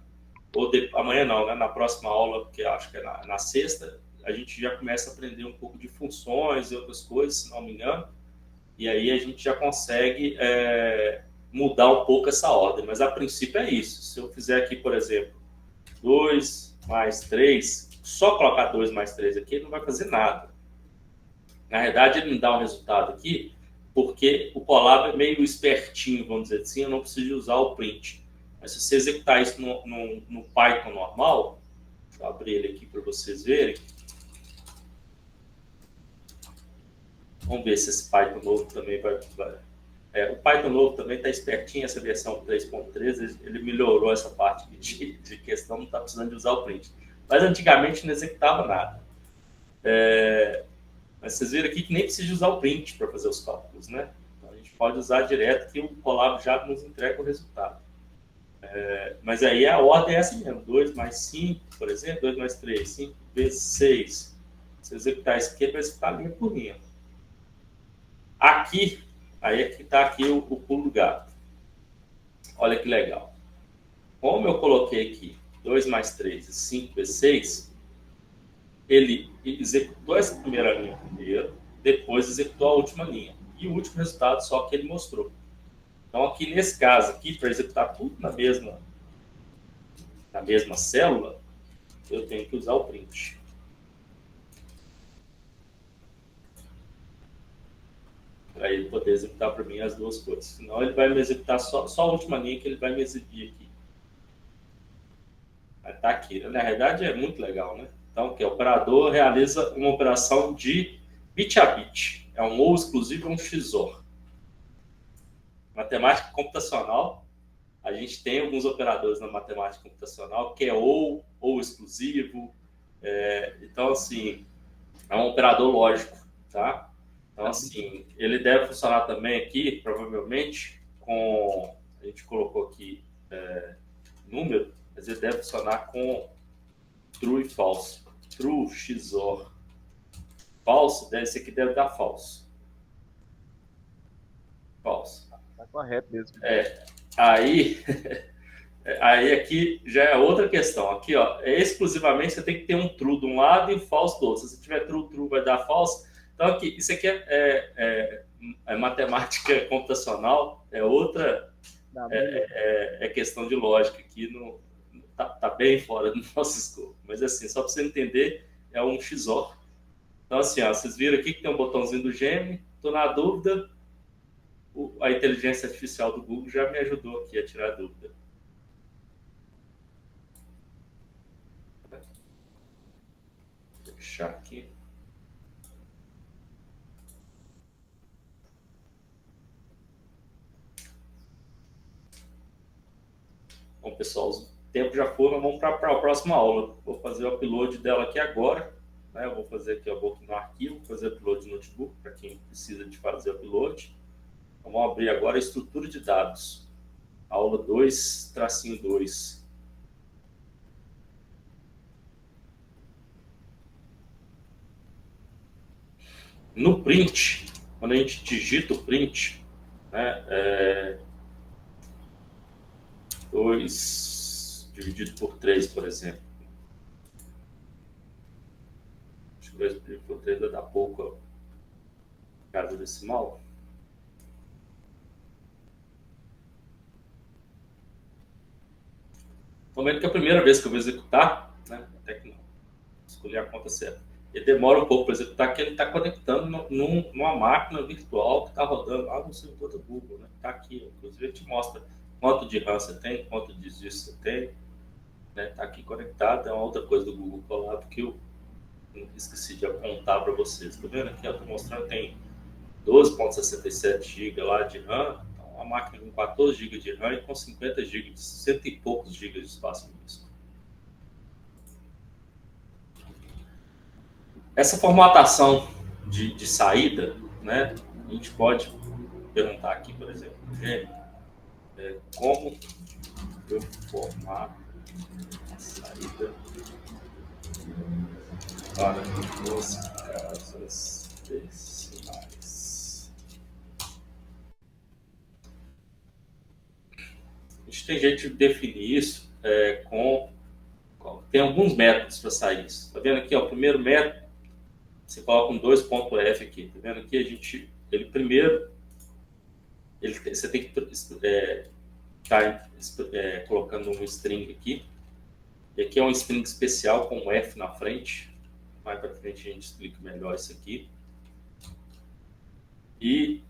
não, né? Na próxima aula, que acho que é na sexta, a gente já começa a aprender um pouco de funções e outras coisas, se não me engano, e aí a gente já consegue mudar um pouco essa ordem. Mas, a princípio, é isso. Se eu fizer aqui, por exemplo, 2 mais 3, só colocar 2 mais 3 aqui, ele não vai fazer nada. Na verdade, ele me dá um resultado aqui, porque o Colab é meio espertinho, vamos dizer assim, eu não preciso usar o print. Mas se você executar isso no Python normal, deixa eu abrir ele aqui para vocês verem. Vamos ver se esse Python novo também vai... o Python novo também está espertinho, essa versão 3.3, ele melhorou essa parte de questão, não está precisando de usar o print. Mas antigamente não executava nada. Mas vocês viram aqui que nem precisa usar o print para fazer os cálculos, né? Então, a gente pode usar direto que o Colab já nos entrega o resultado. Mas aí a ordem é essa mesmo, 2 mais 5, por exemplo, 2 mais 3, 5 vezes 6. Se eu executar isso aqui, vai executar linha por linha. Aqui, aí é que está aqui o pulo do gato. Olha que legal. Como eu coloquei aqui 2 mais 3 e 5 vezes 6, ele executou essa primeira linha primeiro, depois executou a última linha. E o último resultado só que ele mostrou. Então, aqui nesse caso, aqui, para executar tudo na mesma célula, eu tenho que usar o print. Para ele poder executar para mim as duas coisas. Senão ele vai me executar só a última linha que ele vai me exibir aqui. Mas tá aqui. Na realidade é muito legal, né? Então, o operador realiza uma operação de bit a bit. É um ou exclusivo ou um XOR. Matemática computacional, a gente tem alguns operadores na matemática computacional que é ou exclusivo. Então, assim, é um operador lógico, tá? Então, assim, ele deve funcionar também aqui, provavelmente, com... A gente colocou aqui número, mas ele deve funcionar com true e false. True, XOR. Falso, esse aqui deve dar falso. Falso.
Tá correto mesmo.
Aí aqui já é outra questão. Aqui, ó, exclusivamente você tem que ter um true de um lado e um false do outro. Se você tiver true, vai dar false. Então, aqui, isso aqui é matemática computacional, é outra questão de lógica aqui, tá bem fora do nosso escopo. Mas, assim, só para você entender, é um XOR. Então, assim, ó, vocês viram aqui que tem um botãozinho do Gemini, estou na dúvida, a inteligência artificial do Google já me ajudou aqui a tirar a dúvida. Vou fechar aqui. Bom, pessoal, o tempo já foi, mas vamos para a próxima aula. Vou fazer o upload dela aqui agora. Né? Eu vou fazer aqui, eu vou aqui no arquivo, fazer upload no notebook, para quem precisa de fazer upload. Então, vamos abrir agora a estrutura de dados. Aula 2, tracinho 2. No print, quando a gente digita o print, né, 2 dividido por 3, por exemplo. Acho que 2 dividido por 3 vai dar pouco casa decimal. Estou vendo que é a primeira vez que eu vou executar, né, até que não escolhi a conta certa. Ele demora um pouco para executar, porque ele está conectando numa máquina virtual que está rodando lá no servidor do Google. Está aqui, inclusive ele te mostra quanto de RAM você tem, quanto de disco você tem. Está aqui conectado. É uma outra coisa do Google Colab que eu esqueci de apontar para vocês. Está vendo aqui? Estou mostrando que tem 12,67 GB lá de RAM. Então, uma máquina com 14 GB de RAM e com 50 GB, 100 e poucos GB de espaço no disco. Essa formatação de saída, né, a gente pode perguntar aqui, por exemplo, como eu formato a saída para duas casas decimais. A gente tem jeito de definir isso tem alguns métodos para sair isso. Está vendo aqui, ó, o primeiro método, você coloca um 2.f aqui. Tá vendo aqui? Você tem que colocando um string aqui. E aqui é um string especial com um F na frente. Mais para frente a gente explica melhor isso aqui. E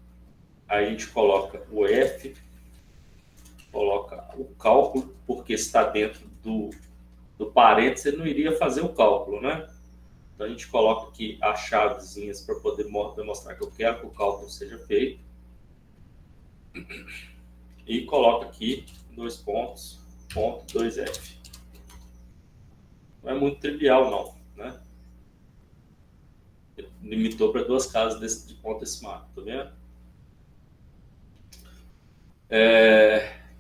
aí a gente coloca o F, coloca o cálculo, porque está dentro do parênteses, ele não iria fazer o cálculo, né? Então a gente coloca aqui as chavezinhas para poder demonstrar que eu quero que o cálculo seja feito. E coloca aqui 2.f. Não é muito trivial, não, né? Ele limitou para 2 casas de ponto decimal, tá vendo?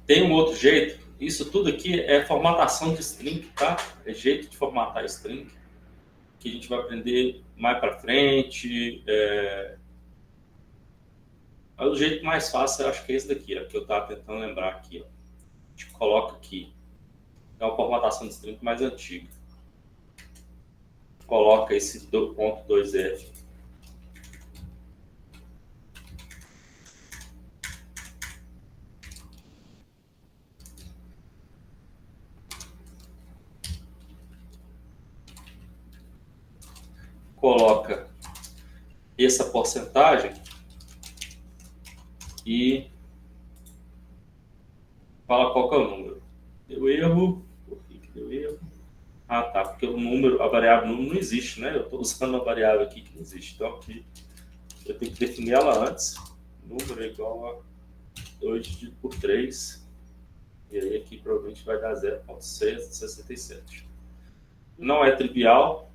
Tem um outro jeito. Isso tudo aqui é formatação de string, tá? É jeito de formatar string que a gente vai aprender mais para frente. Mas o jeito mais fácil, eu acho que é esse daqui, ó, que eu estava tentando lembrar aqui. Ó. A gente coloca aqui. É uma formatação de string mais antiga. Coloca esse ponto 2f. Coloca essa porcentagem e fala qual que é o número. Deu erro. Por que deu erro? Ah, tá, porque a variável número não existe, né? Eu estou usando uma variável aqui que não existe. Então, aqui eu tenho que definir ela antes. Número é igual a 2 dividido por 3. E aí aqui provavelmente vai dar 0,667. Não é trivial,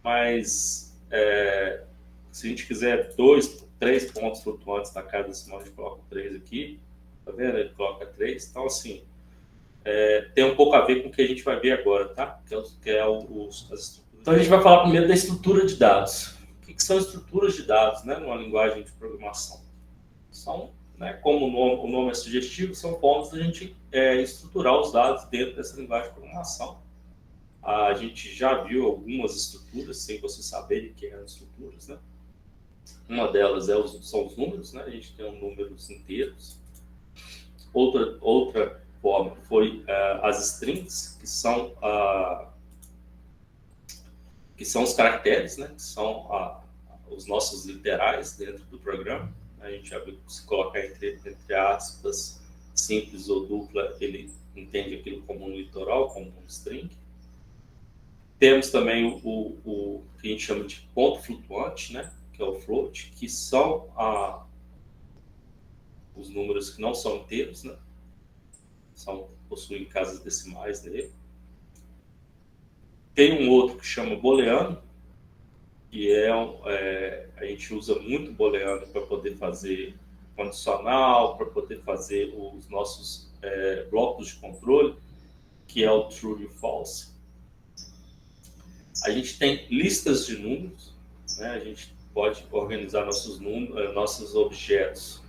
mas se a gente quiser 3 pontos flutuantes na cada decimal, a gente coloca 3 aqui. Tá vendo? Ele coloca 3. Então, assim, tem um pouco a ver com o que a gente vai ver agora, tá? Que é as estruturas. Então, a gente vai falar primeiro da estrutura de dados. O que são estruturas de dados, né? Numa linguagem de programação? São, né, como o nome é sugestivo, são formas da gente estruturar os dados dentro dessa linguagem de programação. A gente já viu algumas estruturas, sem você saber que eram estruturas, né? Uma delas são os números, né? A gente tem números inteiros. Outra forma foi as strings, que são os caracteres, né? Que são os nossos literais dentro do programa. A gente já viu que se colocar entre aspas simples ou dupla, ele entende aquilo como um literal, como um string. Temos também o que a gente chama de ponto flutuante, né? Que é o float, que são os números que não são inteiros, né? Possuem casas decimais nele. Tem um outro que chama booleano, que a gente usa muito booleano para poder fazer condicional, para poder fazer os nossos blocos de controle, que é o true e false. A gente tem listas de números, né? A gente pode organizar nossos números, nossos objetos.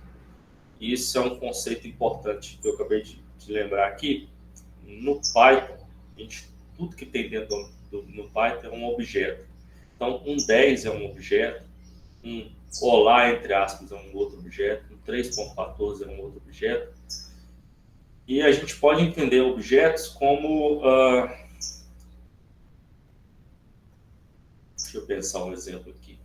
Isso é um conceito importante que eu acabei de lembrar aqui. No Python, tudo que tem dentro no Python é um objeto. Então, um 10 é um objeto, um olá, entre aspas, é um outro objeto, um 3.14 é um outro objeto. E a gente pode entender objetos como... deixa eu pensar um exemplo aqui.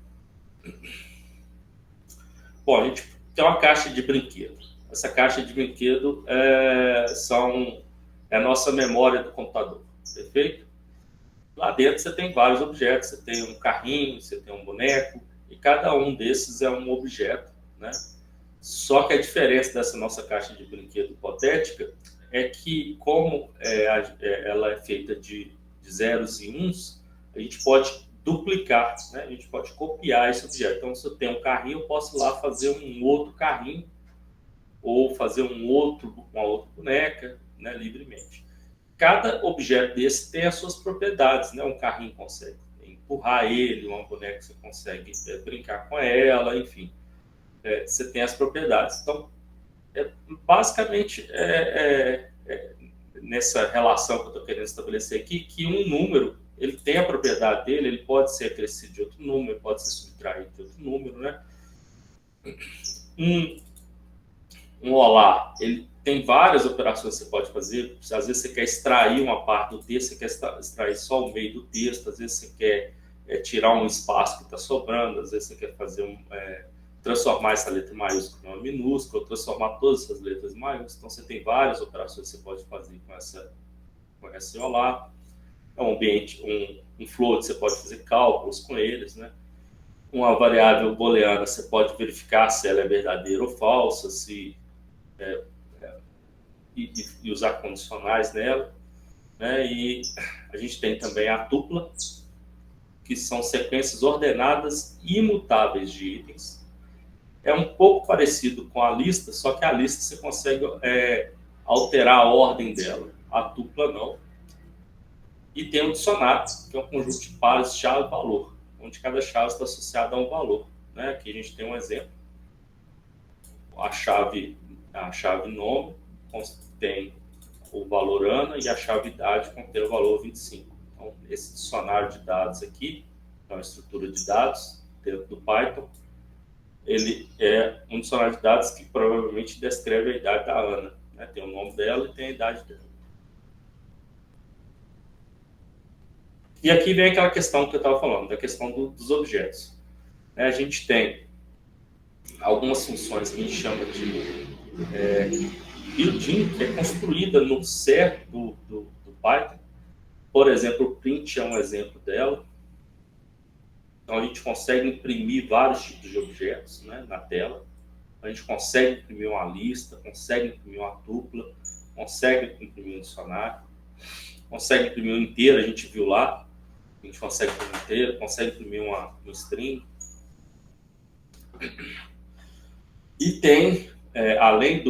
Bom, a gente tem uma caixa de brinquedo. Essa caixa de brinquedo é a nossa memória do computador, perfeito? Lá dentro você tem vários objetos, você tem um carrinho, você tem um boneco, e cada um desses é um objeto, né? Só que a diferença dessa nossa caixa de brinquedo hipotética é que, como ela é feita de zeros e uns, a gente pode duplicar, né? A gente pode copiar esse objeto. Então, se eu tenho um carrinho, eu posso ir lá fazer um outro carrinho ou fazer uma outra boneca, né, livremente. Cada objeto desse tem as suas propriedades, né? Um carrinho consegue empurrar ele, uma boneca você consegue brincar com ela, enfim. Você tem as propriedades. Então, basicamente, nessa relação que eu estou querendo estabelecer aqui, que um número, ele tem a propriedade dele, ele pode ser acrescido de outro número, pode ser subtraído de outro número, né? Um olá, ele tem várias operações que você pode fazer. Às vezes você quer extrair uma parte do texto, você quer extrair só o meio do texto, às vezes você quer tirar um espaço que está sobrando, às vezes você quer fazer transformar essa letra maiúscula em uma minúscula, transformar todas essas letras em maiúsculas. Então você tem várias operações que você pode fazer com esse olá. É um ambiente, um float, você pode fazer cálculos com eles, né? Uma variável booleana, você pode verificar se ela é verdadeira ou falsa, e usar condicionais nela, né? E a gente tem também a tupla, que são sequências ordenadas e imutáveis de itens. É um pouco parecido com a lista, só que a lista você consegue alterar a ordem dela. A tupla não. E tem o dicionário, que é um conjunto de pares chave e valor, onde cada chave está associada a um valor, né? Aqui a gente tem um exemplo. A chave nome contém o valor Ana e a chave idade contém o valor 25. Então, esse dicionário de dados aqui, é uma estrutura de dados dentro do Python, ele é um dicionário de dados que provavelmente descreve a idade da Ana, né? Tem o nome dela e tem a idade dela. E aqui vem aquela questão que eu estava falando, da questão dos objetos. A gente tem algumas funções que a gente chama de built-in, que é construída no C do Python. Por exemplo, o print é um exemplo dela. Então, a gente consegue imprimir vários tipos de objetos, né, na tela. A gente consegue imprimir uma lista, consegue imprimir uma tupla, consegue imprimir um dicionário, consegue imprimir um inteiro, a gente viu lá. A gente consegue imprimir um inteiro, consegue imprimir um string. E tem, além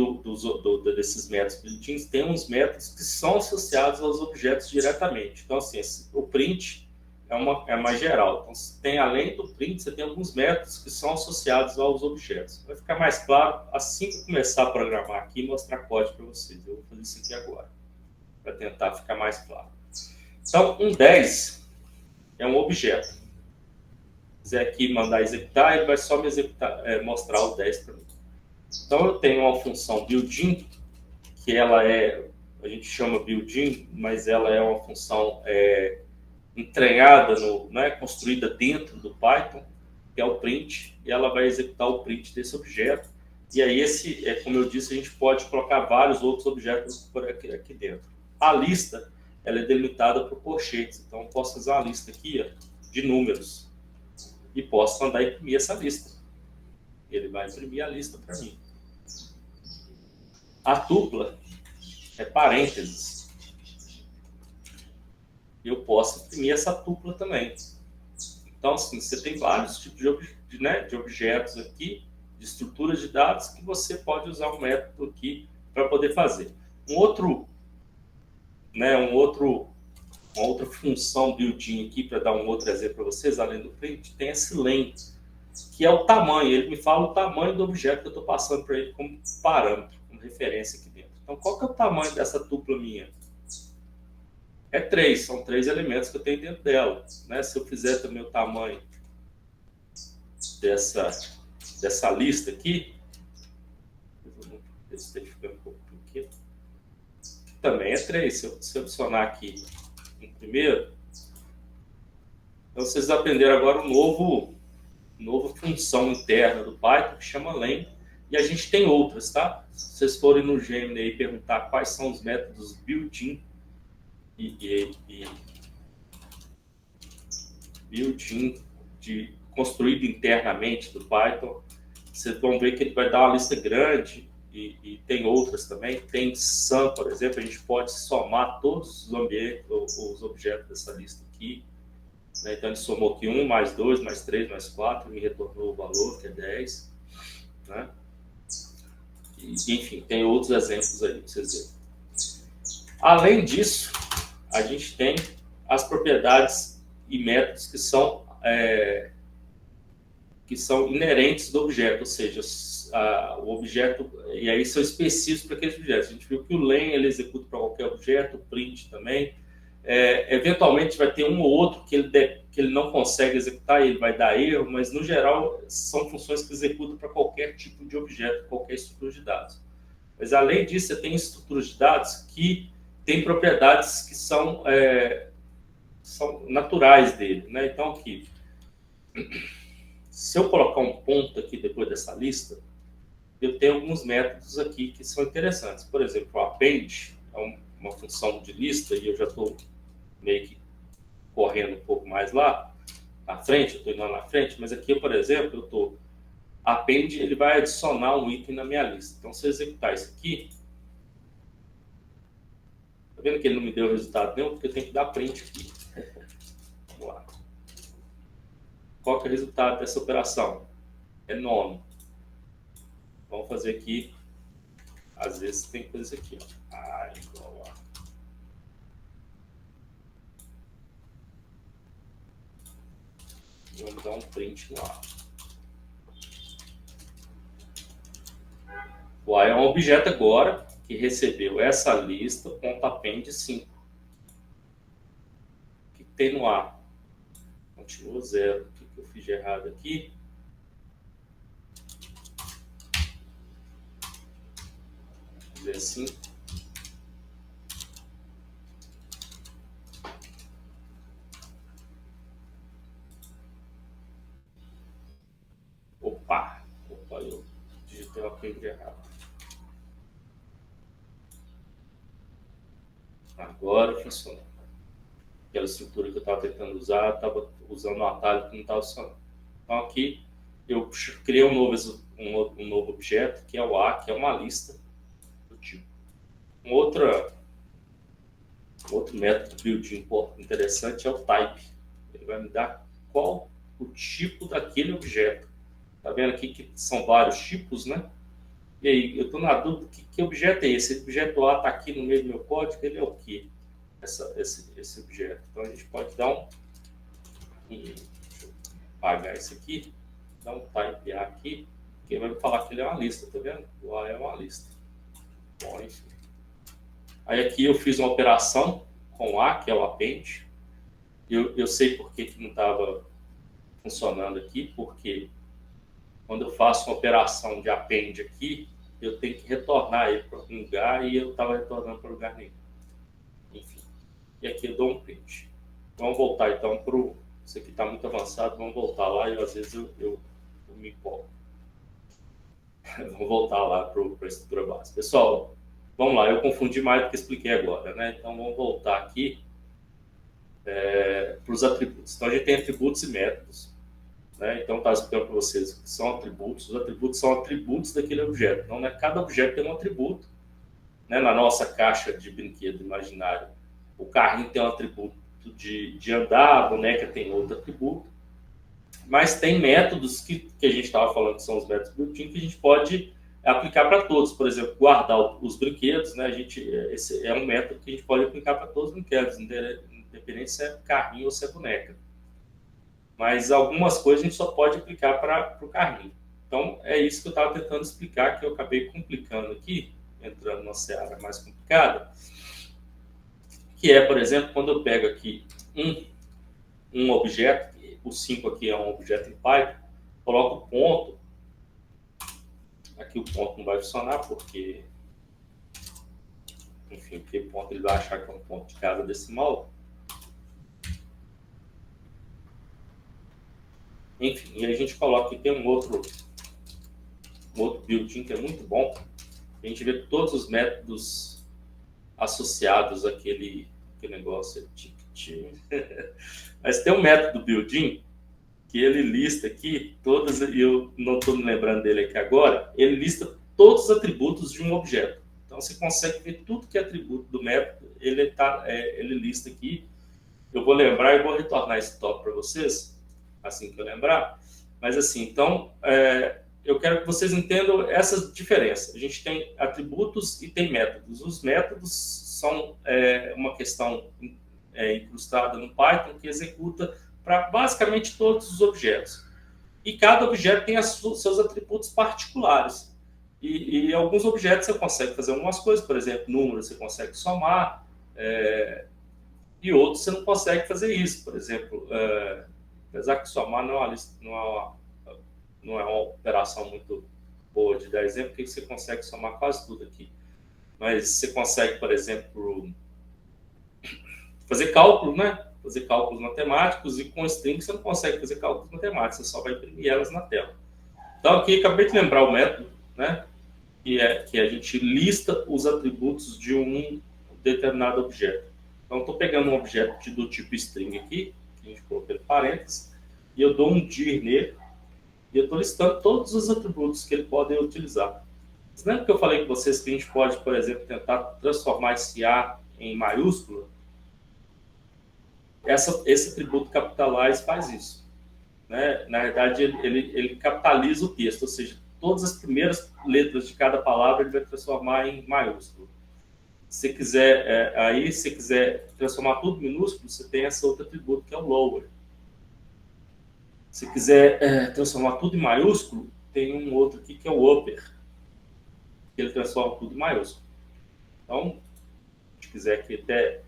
desses métodos built-ins, tem uns métodos que são associados aos objetos diretamente. Então, assim, o print é mais geral. Então, tem, além do print, você tem alguns métodos que são associados aos objetos. Vai ficar mais claro assim que eu começar a programar aqui e mostrar código para vocês. Eu vou fazer isso aqui agora, para tentar ficar mais claro. Então, um 10 é um objeto. Se quiser aqui mandar executar, ele vai só me mostrar o 10 para mim. Então, eu tenho uma função built-in, que ela a gente chama built-in, mas ela é uma função entranhada, construída dentro do Python, que é o print, e ela vai executar o print desse objeto. E aí, como eu disse, a gente pode colocar vários outros objetos por aqui dentro. A lista, ela é delimitada por colchetes. Então, eu posso usar a lista aqui, de números, e posso mandar imprimir essa lista. Ele vai imprimir a lista para mim. A tupla é parênteses. Eu posso imprimir essa tupla também. Então, assim, você tem vários tipos de objetos aqui, de estruturas de dados, que você pode usar um método aqui para poder fazer. Uma outra função built-in aqui, para dar um outro exemplo para vocês, além do print, tem esse len. que é o tamanho. Ele me fala o tamanho do objeto que eu estou passando para ele como parâmetro, como referência aqui dentro. Então, qual que é o tamanho dessa tupla minha? É 3, são 3 elementos que eu tenho dentro dela. Né? Se eu fizer também o tamanho dessa lista aqui, esse está ficando um pouco pequeno, também é 3. Se eu adicionar aqui no primeiro, então vocês aprenderam agora um novo função interna do Python que chama len, e a gente tem outras, tá? Se vocês forem no Gemini e perguntar quais são os métodos built-in built-in construído internamente do Python, vocês vão ver que ele vai dar uma lista grande e tem outras também. Tem sum, por exemplo, a gente pode somar todos os ambientes, os objetos dessa lista aqui. Né? Então ele somou aqui 1, mais 2, mais 3, mais 4, me retornou o valor, que é 10. Né? E, enfim, tem outros exemplos aí para vocês verem. Além disso, a gente tem as propriedades e métodos que são inerentes do objeto, ou seja, o objeto, e aí são específicos para aqueles objetos. A gente viu que o len ele executa para qualquer objeto, o print também. Eventualmente vai ter um ou outro que ele não consegue executar, ele vai dar erro, mas no geral são funções que executam para qualquer tipo de objeto, qualquer estrutura de dados. Mas além disso, você tem estruturas de dados que têm propriedades que são naturais dele. Né? Então aqui, se eu colocar um ponto aqui depois dessa lista, eu tenho alguns métodos aqui que são interessantes. Por exemplo, o append é uma função de lista, e eu já estou meio que correndo um pouco mais lá na frente, eu estou indo lá na frente, mas aqui, por exemplo, eu estou append, ele vai adicionar um item na minha lista. Então, se eu executar isso aqui, tá vendo que ele não me deu resultado nenhum? Porque eu tenho que dar print aqui. Vamos lá. Qual que é o resultado dessa operação? É nome. Vamos fazer aqui. Às vezes tem coisa aqui. Ó. Igual a. Vamos dar um print no A. O A é um objeto agora que recebeu essa lista .append 5. O que tem no A? Continua 0. O que eu fiz de errado aqui? Vou fazer assim. Opa, eu digitei o append errado. Agora funciona. Aquela estrutura que eu estava tentando usar, estava usando um atalho que não estava funcionando. Então aqui eu criei um novo objeto, que é o A, que é uma lista do tipo. Um outro método built-in interessante é o type. Ele vai me dar qual o tipo daquele objeto. Tá vendo aqui que são vários tipos, né? E aí, eu estou na dúvida, que objeto é esse? Esse objeto A está aqui no meio do meu código, ele é o quê? Esse objeto. Então, a gente pode dar deixa eu apagar isso aqui, dar um type A aqui, que vai me falar que ele é uma lista, tá vendo? O A é uma lista. Bom, enfim. Aí aqui eu fiz uma operação com A, que é o append. Eu sei por que não estava funcionando aqui, porque quando eu faço uma operação de append aqui, eu tenho que retornar ele para algum lugar e eu estava retornando para lugar nenhum. Enfim. E aqui eu dou um print. Vamos voltar então para o... Isso aqui está muito avançado, vamos voltar lá e às vezes eu me empolgo. Vamos voltar lá para a estrutura básica. Pessoal, vamos lá, eu confundi mais do que expliquei agora, né? Então vamos voltar aqui para os atributos. Então a gente tem atributos e métodos. Né? Então, está explicando para vocês o que são atributos. Os atributos são atributos daquele objeto. Não é cada objeto tem um atributo. Né? Na nossa caixa de brinquedo imaginário, o carrinho tem um atributo de andar, a boneca tem outro atributo. Mas tem métodos que a gente estava falando que são os métodos built-in que a gente pode aplicar para todos. Por exemplo, guardar os brinquedos. Né? Esse é um método que a gente pode aplicar para todos os brinquedos, independente se é carrinho ou se é boneca. Mas algumas coisas a gente só pode aplicar para o carrinho. Então, é isso que eu estava tentando explicar, que eu acabei complicando aqui, entrando numa seara mais complicada, que é, por exemplo, quando eu pego aqui um objeto, o 5 aqui é um objeto em Python, coloco ponto, aqui o ponto não vai funcionar, porque, enfim, porque ponto ele vai achar que é um ponto de casa decimal. Enfim, e aí a gente coloca aqui, tem um outro built-in que é muito bom. A gente vê todos os métodos associados àquele negócio. Mas tem um método built-in que ele lista aqui todas, e eu não estou me lembrando dele aqui agora, ele lista todos os atributos de um objeto. Então você consegue ver tudo que é atributo do método, ele lista aqui. Eu vou lembrar e vou retornar esse tópico para vocês, assim que eu lembrar. Mas assim, então, eu quero que vocês entendam essa diferença. A gente tem atributos e tem métodos. Os métodos são uma questão incrustada no Python que executa para basicamente todos os objetos. E cada objeto tem seus atributos particulares. E alguns objetos você consegue fazer algumas coisas, por exemplo, números você consegue somar, e outros você não consegue fazer isso. Por exemplo, apesar que somar não é uma operação muito boa de dar exemplo, porque você consegue somar quase tudo aqui. Mas você consegue, por exemplo, fazer cálculo, né? Fazer cálculos matemáticos, e com string você não consegue fazer cálculos matemáticos, você só vai imprimir elas na tela. Então aqui acabei de lembrar o método, né? Que a gente lista os atributos de um determinado objeto. Então estou pegando um objeto do tipo string aqui, que a gente colocou em parênteses, e eu dou um dir nele, e eu estou listando todos os atributos que ele pode utilizar. Você lembra que eu falei com vocês que a gente pode, por exemplo, tentar transformar esse A em maiúscula? Esse atributo capitalize faz isso. Né? Na verdade, ele capitaliza o texto, ou seja, todas as primeiras letras de cada palavra ele vai transformar em maiúsculo. Se você quiser transformar tudo em minúsculo, você tem esse outro atributo que é o lower. Se quiser transformar tudo em maiúsculo, tem um outro aqui que é o upper, que ele transforma tudo em maiúsculo. Então, se a gente quiser aqui até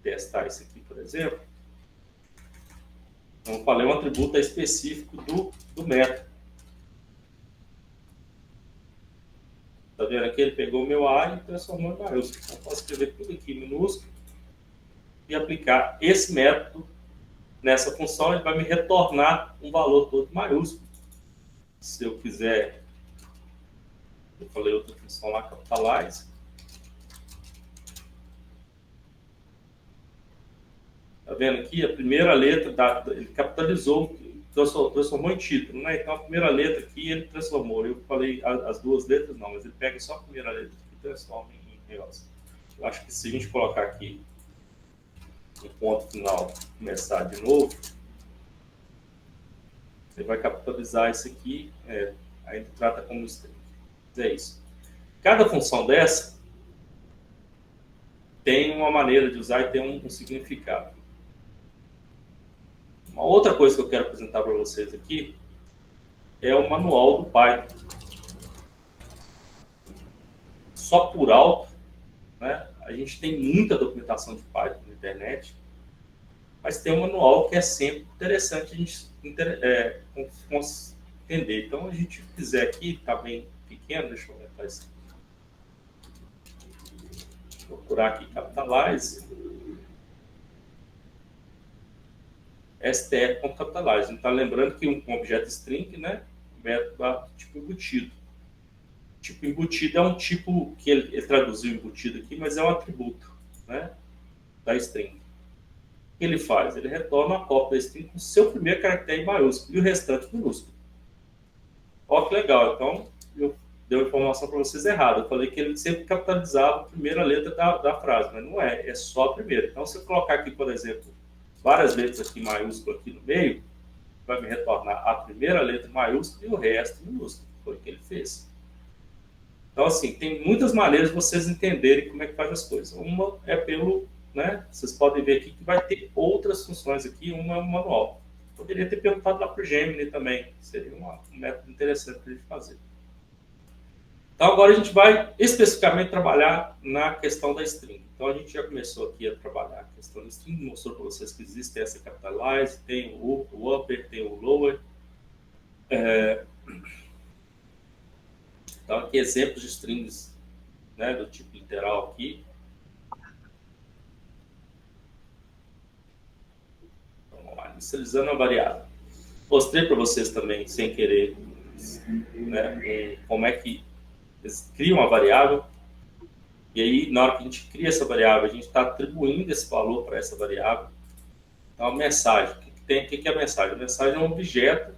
testar isso aqui, por exemplo, então eu falei um atributo específico do método. Tá vendo aqui? Ele pegou o meu A e transformou em maiúsculo. Então, eu posso escrever tudo aqui em minúsculo e aplicar esse método nessa função. Ele vai me retornar um valor todo maiúsculo. Se eu quiser, eu falei outra função lá, capitalize. Tá vendo aqui? A primeira letra, ele capitalizou, transformou em título, né? Então, a primeira letra aqui ele transformou. Eu falei as duas letras, não, mas ele pega só a primeira letra e transforma em reais. Eu acho que se a gente colocar aqui no ponto final, começar de novo, você vai capitalizar isso aqui, ainda trata como string. É isso. Cada função dessa tem uma maneira de usar e tem um significado. Uma outra coisa que eu quero apresentar para vocês aqui é o manual do Python. Só por alto, né? A gente tem muita documentação de Python na internet, mas tem um manual que é sempre interessante a gente entender. Então, a gente fizer aqui, está bem pequeno, deixa eu aumentar isso aqui. Vou procurar aqui capitalize. STR.capitalize. Então, lembrando que um objeto string, né, método tipo embutido. Tipo embutido é um tipo que ele traduziu embutido aqui, mas é um atributo, né, da string. O que ele faz? Ele retorna a cópia da string com o seu primeiro caractere em maiúsculo e o restante minúsculo. Olha que legal. Então, eu dei uma informação para vocês errada. Eu falei que ele sempre capitalizava a primeira letra da frase, mas não é só a primeira. Então, se eu colocar aqui, por exemplo, várias letras aqui maiúsculas aqui no meio, vai me retornar a primeira letra maiúscula e o resto minúsculo. Foi o que ele fez. Então, assim, tem muitas maneiras de vocês entenderem como é que faz as coisas. Uma é vocês podem ver aqui que vai ter outras funções aqui, uma é o manual. Poderia ter perguntado lá para o Gemini também. Seria um método interessante para a gente fazer. Então, agora a gente vai especificamente trabalhar na questão da string. Então, a gente já começou aqui a trabalhar a questão da string, mostrou para vocês que existe essa capitalize, tem o upper, tem o lower. Então, aqui exemplos de strings, né, do tipo literal aqui. Então, vamos lá, inicializando a variável. Mostrei para vocês também, sem querer, né, como é que eles criam uma variável. E aí, na hora que a gente cria essa variável, a gente está atribuindo esse valor para essa variável. Então, a mensagem. O que é a mensagem? A mensagem é um objeto,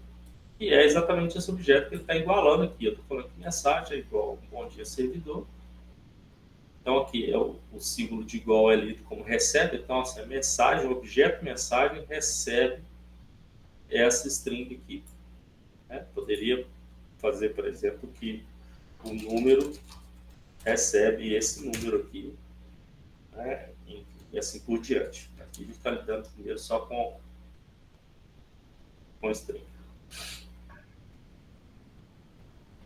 e é exatamente esse objeto que ele está igualando aqui. Eu estou falando que mensagem é igual a bom dia servidor. Então, aqui é o símbolo de igual é lido como recebe. Então, assim, a mensagem, o objeto mensagem recebe essa string aqui. Né? Poderia fazer, por exemplo, que o número recebe esse número aqui, né? E assim por diante. Aqui a gente está lidando primeiro só com string.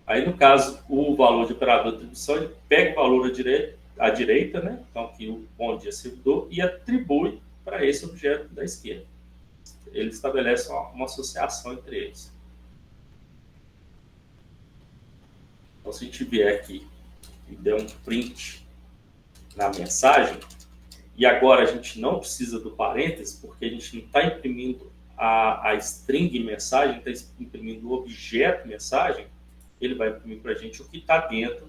Aí, no caso, o valor de operador de atribuição, ele pega o valor à direita, né? Então, aqui o bom dia servidor, e atribui para esse objeto da esquerda. Ele estabelece uma associação entre eles. Então, se a gente vier aqui e der um print na mensagem, e agora a gente não precisa do parênteses, porque a gente não está imprimindo a string mensagem, está imprimindo o objeto mensagem, ele vai imprimir para a gente o que está dentro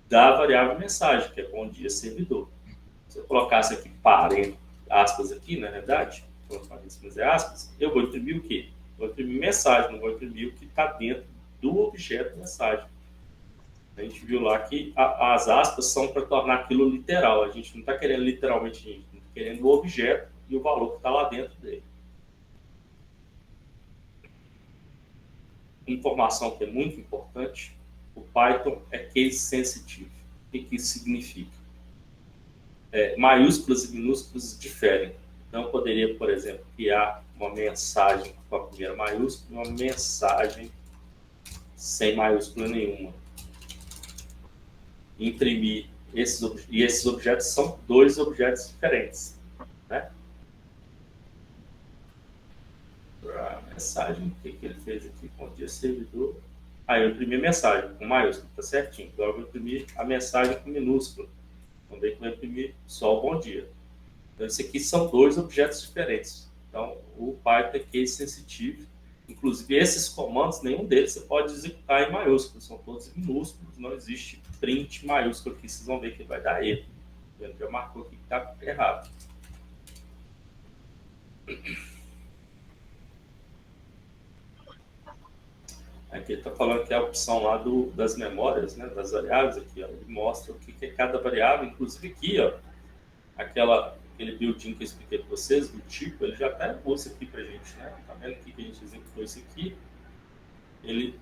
da variável mensagem, que é bom dia servidor. Se eu colocasse aqui parênteses, aspas aqui, na verdade, aspas, eu vou imprimir o quê? Vou imprimir mensagem, não vou imprimir o que está dentro do objeto mensagem. A gente viu lá que as aspas são para tornar aquilo literal. A gente não está querendo literalmente, a gente está querendo o objeto e o valor que está lá dentro dele. Informação que é muito importante, o Python é case sensitive. O que isso significa? Maiúsculas e minúsculas diferem. Então, eu poderia, por exemplo, criar uma mensagem com a primeira maiúscula e uma mensagem sem maiúscula nenhuma. Imprimir esses objetos são dois objetos diferentes, né? A mensagem, o que ele fez aqui com o dia servidor? Aí eu imprimi a mensagem com maiúscula, tá certinho. Agora eu vou imprimir a mensagem com minúscula. Também que vai imprimir só o bom dia. Então, isso aqui são dois objetos diferentes. Então, o Python é case sensitivo. Inclusive, esses comandos, nenhum deles você pode executar em maiúsculos. São todos em minúsculos. Não existe print maiúsculo aqui. Vocês vão ver que vai dar erro. Ele já marcou aqui que está errado. Aqui ele está falando que é a opção lá das memórias, né, das variáveis aqui, ó, ele mostra o que é cada variável, inclusive aqui, ó, aquele built-in que eu expliquei para vocês, do tipo, ele já até pôs aqui para a gente, né? Tá vendo aqui que a gente executou isso aqui? Ele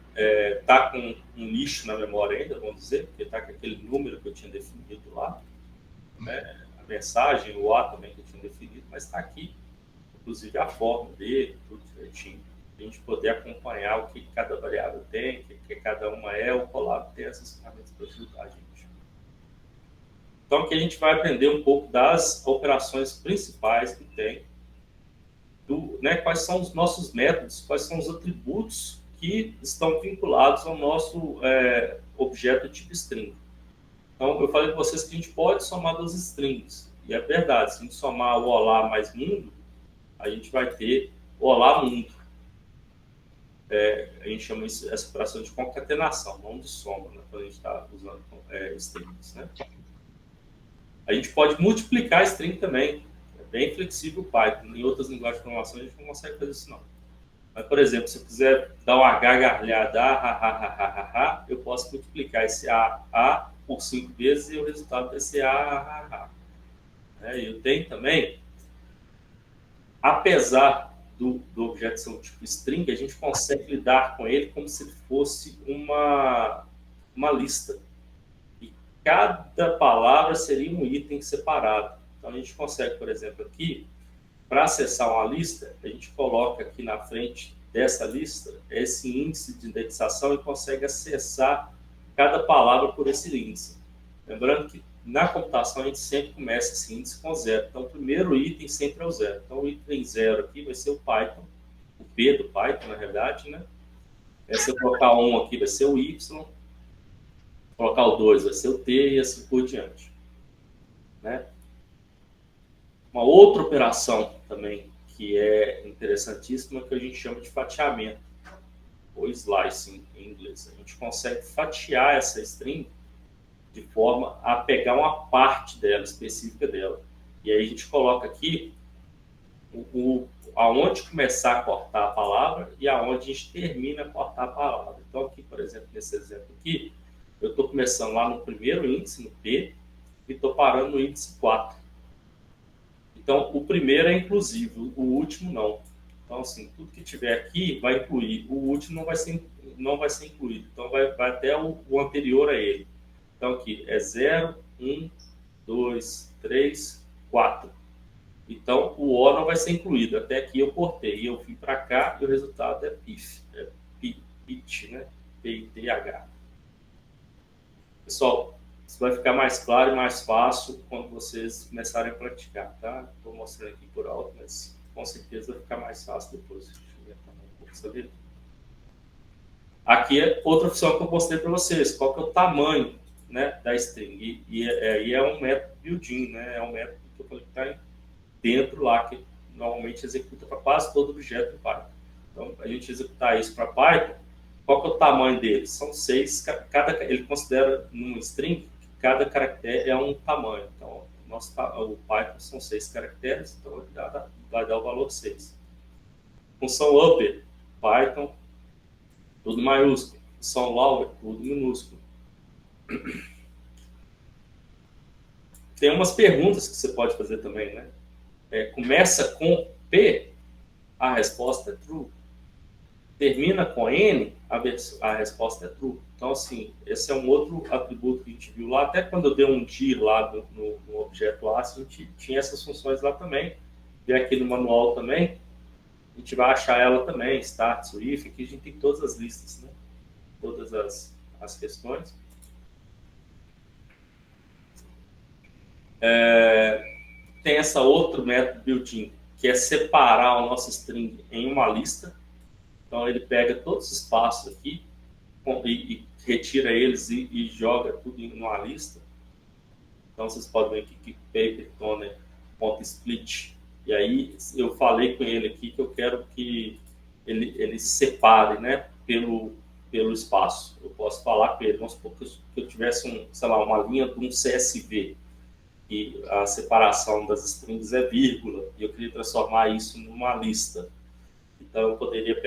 tá com um lixo na memória ainda, vamos dizer, porque está com aquele número que eu tinha definido lá, né? A mensagem, o A também que eu tinha definido, mas está aqui, inclusive a forma dele, tudo direitinho. A gente poder acompanhar o que cada variável tem, o que cada uma é, o Colab tem essas ferramentas para ajudar a gente. Então, aqui a gente vai aprender um pouco das operações principais que tem, né, quais são os nossos métodos, quais são os atributos que estão vinculados ao nosso objeto tipo string. Então, eu falei para vocês que a gente pode somar duas strings, e é verdade, se a gente somar o olá mais mundo, a gente vai ter o olá mundo. A gente chama essa operação de concatenação, não de soma, né, quando a gente está usando strings, né? A gente pode multiplicar a string também, é bem flexível o Python. Em outras linguagens de programação a gente não consegue fazer isso não. Mas, por exemplo, se eu quiser dar uma gargalhada, eu posso multiplicar esse a por 5 vezes e o resultado vai ser eu tenho também, apesar do objeto ser um tipo string, a gente consegue lidar com ele como se ele fosse uma lista. E cada palavra seria um item separado. Então, a gente consegue, por exemplo, aqui, para acessar uma lista, a gente coloca aqui na frente dessa lista esse índice de indexação e consegue acessar cada palavra por esse índice. Lembrando que na computação a gente sempre começa esse índice com 0. Então, o primeiro item sempre é o 0. Então, o item 0 aqui vai ser o Python, o P do Python, na realidade, né? Se eu colocar 1 aqui, vai ser o Y. Colocar o 2 vai ser o T e assim por diante. Né? Uma outra operação também que é interessantíssima que a gente chama de fatiamento, ou slicing em inglês. A gente consegue fatiar essa string de forma a pegar uma parte dela, específica dela. E aí a gente coloca aqui aonde começar a cortar a palavra e aonde a gente termina a cortar a palavra. Então aqui, por exemplo, nesse exemplo aqui, eu estou começando lá no primeiro índice, no P, e estou parando no índice 4. Então, o primeiro é inclusivo, o último não. Então, assim, tudo que tiver aqui vai incluir. O último não vai ser incluído. Então, vai até o anterior a ele. Então, aqui é 0, 1, 2, 3, 4. Então, o O não vai ser incluído. Até aqui eu cortei. Eu fui para cá e o resultado é PIF. É PIT, né? P-I-T-H. Pessoal, isso vai ficar mais claro e mais fácil quando vocês começarem a praticar, tá? Estou mostrando aqui por alto, mas com certeza vai ficar mais fácil depois. Deixa eu ver um pouco essa letra. Aqui é outra opção que eu mostrei para vocês. Qual que é o tamanho, né, da string? E é um método built-in, né? É um método que eu falei que está dentro lá, que normalmente executa para quase todo objeto do Python. Então, a gente executar isso para Python, qual que é o tamanho dele? São 6, ele considera numa string que cada caractere é um tamanho. Então, o Python são 6 caracteres, então ele vai dar o valor 6. Função upper, Python, tudo maiúsculo. Função lower, tudo minúsculo. Tem umas perguntas que você pode fazer também, né? Começa com P, a resposta é true. Termina com N, a resposta é true. Então, assim, esse é um outro atributo que a gente viu lá. Até quando eu dei um dir lá no objeto A, a gente tinha essas funções lá também. E aqui no manual também, a gente vai achar ela também, start, if, aqui a gente tem todas as listas, né? Todas as questões. Tem essa outro método built-in, que é separar o nosso string em uma lista. Então, ele pega todos os espaços aqui e retira eles e joga tudo em uma lista. Então, vocês podem ver aqui que papertoner.split. E aí, eu falei com ele aqui que eu quero que ele separe, né, pelo espaço. Eu posso falar com ele, vamos supor que eu tivesse uma linha de um CSV. E a separação das strings é vírgula. E eu queria transformar isso numa lista. Então, eu poderia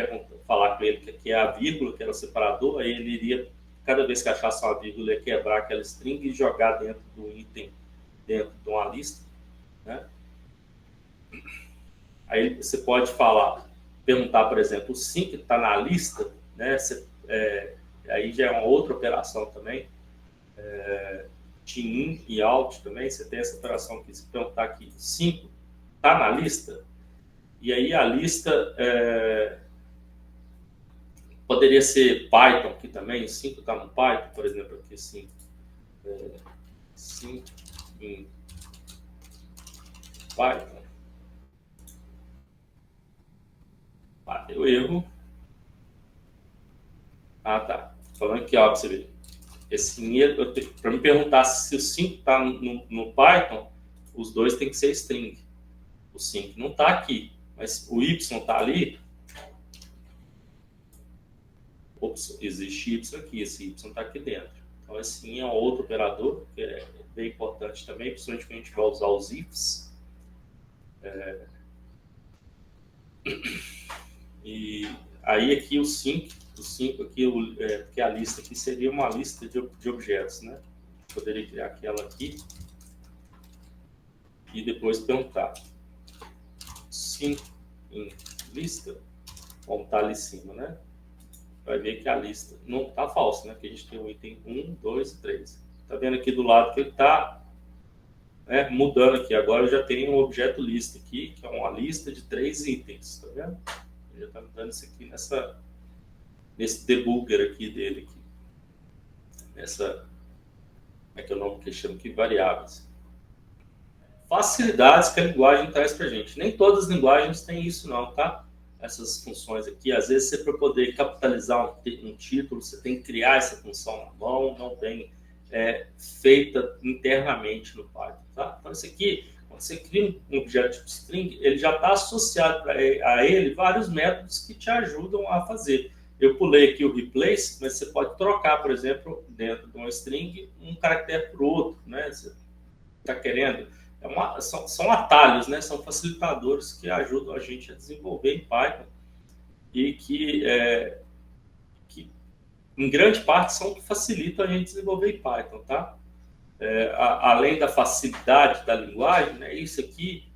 falar com ele que aqui é a vírgula, que era o separador, aí ele iria, cada vez que achasse uma vírgula, ia quebrar aquela string e jogar dentro do item, dentro de uma lista. Né? Aí você pode perguntar, por exemplo, o sim que está na lista, né? Aí já é uma outra operação também. In e out também, você tem essa operação aqui. Se perguntar aqui, 5 está na lista? E aí a lista poderia ser Python aqui também, 5 está no Python, por exemplo, aqui 5. 5 em Python. Deu erro. Tá. Falando aqui, ó, pra você ver. Para me perguntar se o 5 está no Python, os dois tem que ser string. O 5 não está aqui, mas o Y está ali. Ops, existe Y aqui, esse Y está aqui dentro. Então, esse é um outro operador, que é bem importante também, principalmente quando a gente vai usar os ifs. E aí aqui o 5 aqui, que a lista aqui seria uma lista de objetos, né? Poderia criar aquela aqui e depois perguntar 5 em lista, como está ali em cima, né? Vai ver que a lista não está falsa, né? Porque a gente tem o item 1, 2 e 3. Tá vendo aqui do lado que ele está né? Mudando aqui, agora eu já tenho um objeto lista aqui, que é uma lista de 3 itens, tá vendo? Ele já está mudando isso aqui nesse debugger aqui dele, aqui. Nessa, como é que é o nome que eu chamo aqui? Variáveis. Facilidades que a linguagem traz para a gente. Nem todas as linguagens têm isso não, tá? Essas funções aqui, às vezes você para poder capitalizar um título, você tem que criar essa função na mão, não tem feita internamente no Python, tá? Então isso aqui, quando você cria um objeto tipo string, ele já está associado a ele vários métodos que te ajudam a fazer. Eu pulei aqui o replace, mas você pode trocar, por exemplo, dentro de uma string, um caractere por outro, né? Você está querendo... são atalhos, né? São facilitadores que ajudam a gente a desenvolver em Python e que em grande parte são que facilitam a gente desenvolver em Python, tá? Além da facilidade da linguagem, né? Isso aqui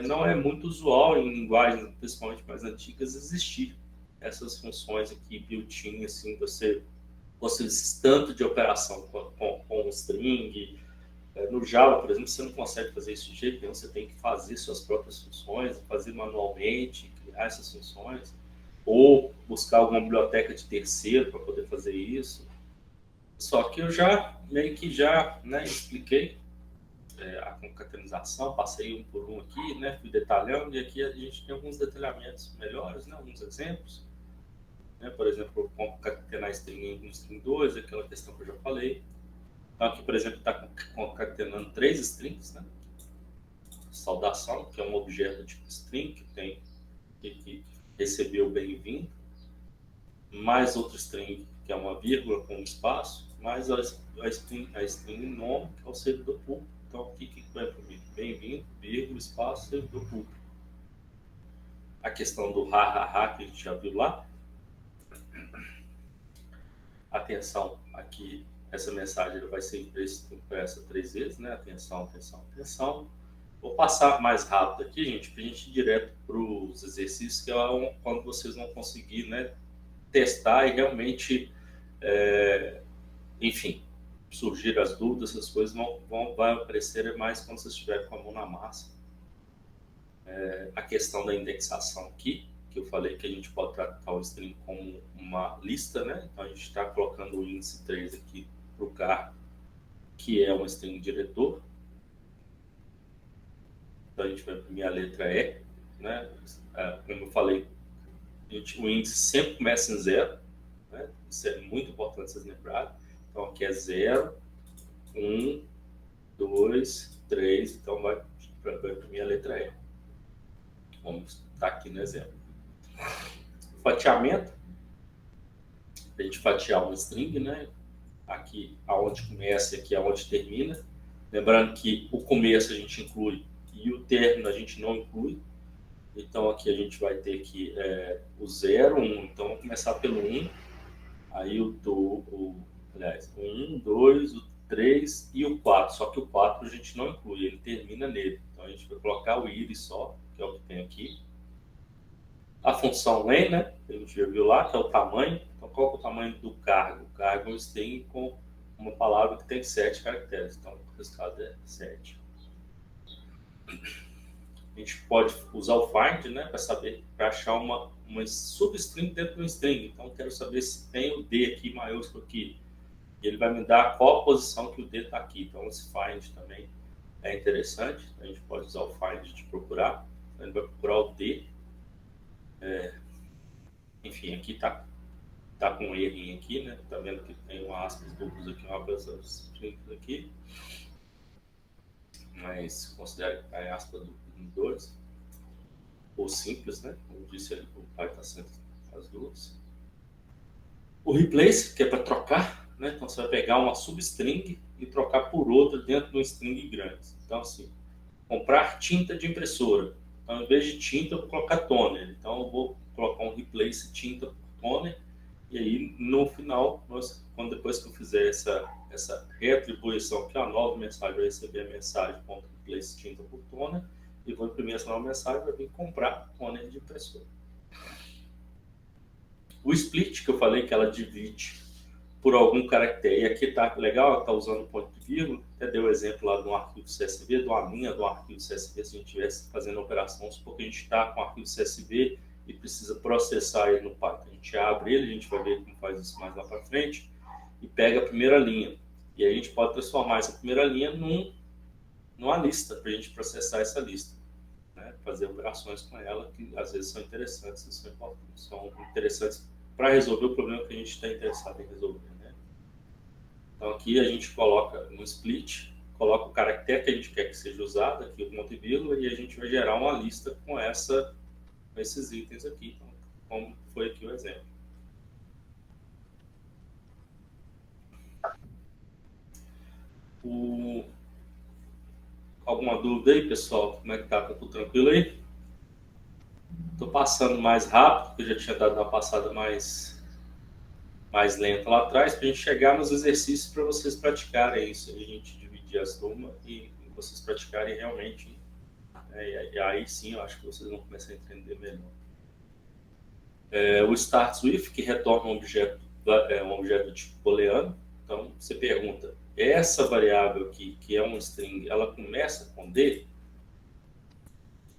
não é muito usual em linguagens, principalmente mais antigas, existir essas funções aqui built-in, assim, você esse tanto de operação com string. No Java, por exemplo, você não consegue fazer isso de jeito nenhum, você tem que fazer suas próprias funções, fazer manualmente, criar essas funções, ou buscar alguma biblioteca de terceiro para poder fazer isso. Só que eu já meio que né, expliquei a concatenação, passei um por um aqui, né, fui detalhando, e aqui a gente tem alguns detalhamentos melhores, né, alguns exemplos. Né, por exemplo, concatenar string 1 com string 2, aquela questão que eu já falei. Então, aqui, por exemplo, está concatenando 3 strings, né? Saudação, que é um objeto tipo string, que recebeu bem-vindo, mais outro string, que é uma vírgula com um espaço, mais a string nome, que é o servidor público. Então, aqui que vai para mim? Bem-vindo, vírgula, espaço, servidor público. A questão do ha, que a gente já viu lá. Atenção, aqui, essa mensagem vai ser impressa 3 vezes, né? Atenção, atenção, atenção. Vou passar mais rápido aqui, gente, para a gente ir direto para os exercícios, que é quando vocês vão conseguir, né, testar e realmente, enfim, surgir as dúvidas, essas coisas vão aparecer mais quando vocês estiverem com a mão na massa. A questão da indexação aqui, que eu falei que a gente pode tratar o string como uma lista, né? Então a gente está colocando o índice 3 aqui para o cargo, que é um string diretor. Então a gente vai imprimir a letra E, né? Como eu falei, o índice sempre começa em 0, né? Isso é muito importante vocês lembrarem. Então aqui é 0, 1, 2, 3, então vai imprimir a letra E. Vamos estar aqui no exemplo. Fatiamento, a gente fatiar um string, né? Aqui aonde começa e aqui aonde termina. Lembrando que o começo a gente inclui e o término a gente não inclui. Então aqui a gente vai ter que o 0, 1. Então vamos começar pelo 1. Aí aliás, o 1, 2, o 3 e o 4. Só que o 4 a gente não inclui, ele termina nele. Então a gente vai colocar o iris só, que é o que tem aqui. A função len, né? Que a gente já viu lá, que é o tamanho. Então qual que é o tamanho do cargo? O cargo é um string com uma palavra que tem 7 caracteres. Então o resultado é 7. A gente pode usar o find, né, para achar uma substring dentro do string. Então, quero saber se tem o D aqui maiúsculo aqui. E ele vai me dar qual a posição que o D está aqui. Então, esse find também é interessante. A gente pode usar o find de procurar. Então, ele vai procurar o D. Enfim, aqui está com um errinho aqui, né? Tá vendo que tem uma aspas duplas aqui, uma aspas strings aqui. Mas considere que está em aspas duplas. 2, ou simples, né? Como disse ali, o pai está sendo as duas. O replace, que é para trocar, né? Então você vai pegar uma substring e trocar por outra dentro de um string grande. Então, assim, comprar tinta de impressora. Então, em vez de tinta, eu vou colocar toner. Então, eu vou colocar um replace tinta por toner. E aí, no final, depois que eu fizer essa reatribuição, que a nova mensagem vai receber a mensagem .replace tinta por toner, e vou imprimir essa nova mensagem, vai vir comprar toner de impressora. O split, que eu falei que ela divide por algum caractere. E aqui está legal, está usando ponto de vírgula, até deu o exemplo lá de um arquivo CSV, de uma linha do arquivo CSV, se a gente estivesse fazendo a operação, supor que a gente está com o arquivo CSV e precisa processar ele no Python. A gente abre ele, a gente vai ver como faz isso mais lá para frente, e pega a primeira linha. E aí a gente pode transformar essa primeira linha numa lista, para a gente processar essa lista, né? Fazer operações com ela, que às vezes são interessantes, são interessantes para resolver o problema que a gente está interessado em resolver, né? Então aqui a gente coloca no split, coloca o caractere que a gente quer que seja usado, aqui o ponto e vírgula, e a gente vai gerar uma lista com esses itens aqui, então, como foi aqui o exemplo. Alguma dúvida aí, pessoal? Como é que tá? Tá tudo tranquilo aí? Estou passando mais rápido, porque eu já tinha dado uma passada mais lenta lá atrás, para a gente chegar nos exercícios para vocês praticarem isso. A gente dividir as turmas e vocês praticarem realmente. E aí sim, eu acho que vocês vão começar a entender melhor. O starts with, que retorna um objeto do tipo booleano. Então, você pergunta, essa variável aqui, que é um string, ela começa com D?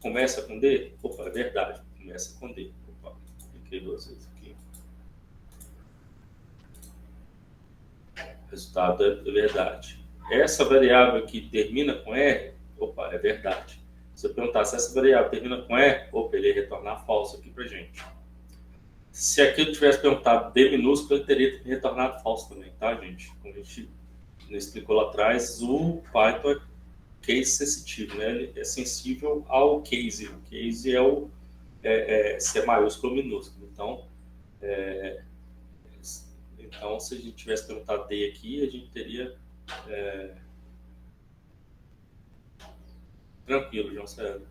Começa com D? Opa, é verdade, começa com D. Opa, cliquei 2 vezes aqui. O resultado é verdade. Essa variável aqui termina com R? Opa, é verdade. Se eu perguntar se essa variável termina com R, opa, ele ia retornar falso aqui pra gente. Se aqui eu tivesse perguntado D minúsculo, ele teria retornado falso também, tá, gente? Como a gente explicou lá atrás, o Python é case sensitivo, né? Ele é sensível ao case. O case é C maiúsculo ou minúsculo. Então, se a gente tivesse perguntado D aqui, a gente teria tranquilo, João César.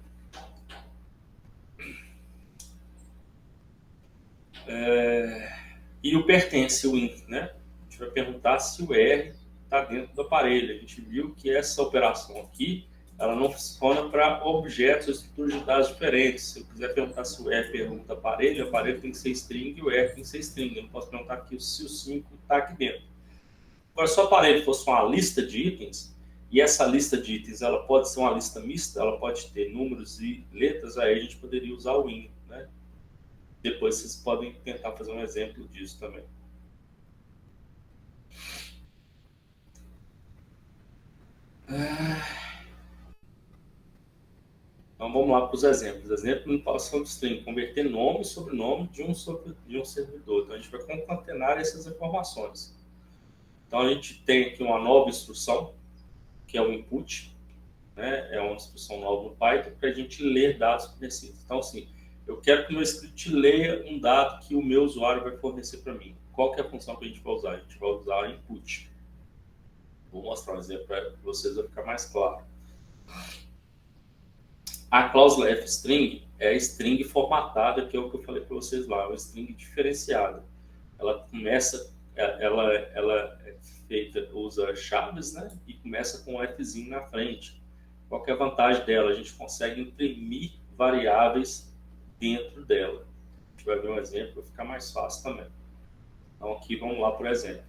E o pertence, o int, né? A gente vai perguntar se o R está dentro do aparelho. A gente viu que essa operação aqui, ela não funciona para objetos ou estruturas de dados diferentes. Se eu quiser perguntar se o R pergunta aparelho, o aparelho tem que ser string e o R tem que ser string. Eu não posso perguntar aqui se o 5 está aqui dentro. Agora, se o aparelho fosse uma lista de itens, e essa lista de itens ela pode ser uma lista mista, ela pode ter números e letras, aí a gente poderia usar o in, né? Depois vocês podem tentar fazer um exemplo disso também. Então vamos lá para os exemplos. Exemplo de manipulação de string, converter nome e sobrenome de um servidor. Então a gente vai concatenar essas informações. Então a gente tem aqui uma nova instrução, que é o input, né? É uma instrução nova no Python para a gente ler dados fornecidos. Então assim, eu quero que o meu script leia um dado que o meu usuário vai fornecer para mim. Qual que é a função que a gente vai usar? A gente vai usar input. Vou mostrar um exemplo para vocês, vai ficar mais claro. A cláusula fstring é a string formatada, que é o que eu falei para vocês lá, uma string diferenciada. Ela é feita, usa chaves, né? E começa com um fzinho na frente. Qual que é a vantagem dela? A gente consegue imprimir variáveis dentro dela. A gente vai ver um exemplo, vai ficar mais fácil também. Então aqui vamos lá, por exemplo.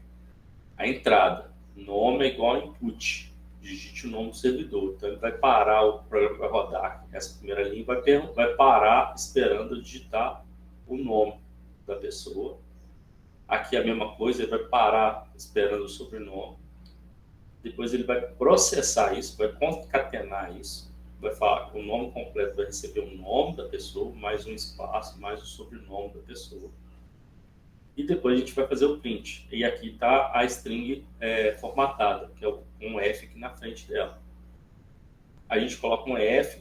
A entrada, nome é igual a input. Digite o nome do servidor. Então ele vai parar, o programa vai rodar essa primeira linha e vai parar esperando digitar o nome da pessoa. Aqui a mesma coisa, ele vai parar esperando o sobrenome. Depois ele vai processar isso, vai concatenar isso. Vai falar que o nome completo vai receber o nome da pessoa, mais um espaço, mais o sobrenome da pessoa. E depois a gente vai fazer o print. E aqui está a string formatada, que é um F aqui na frente dela. A gente coloca um F,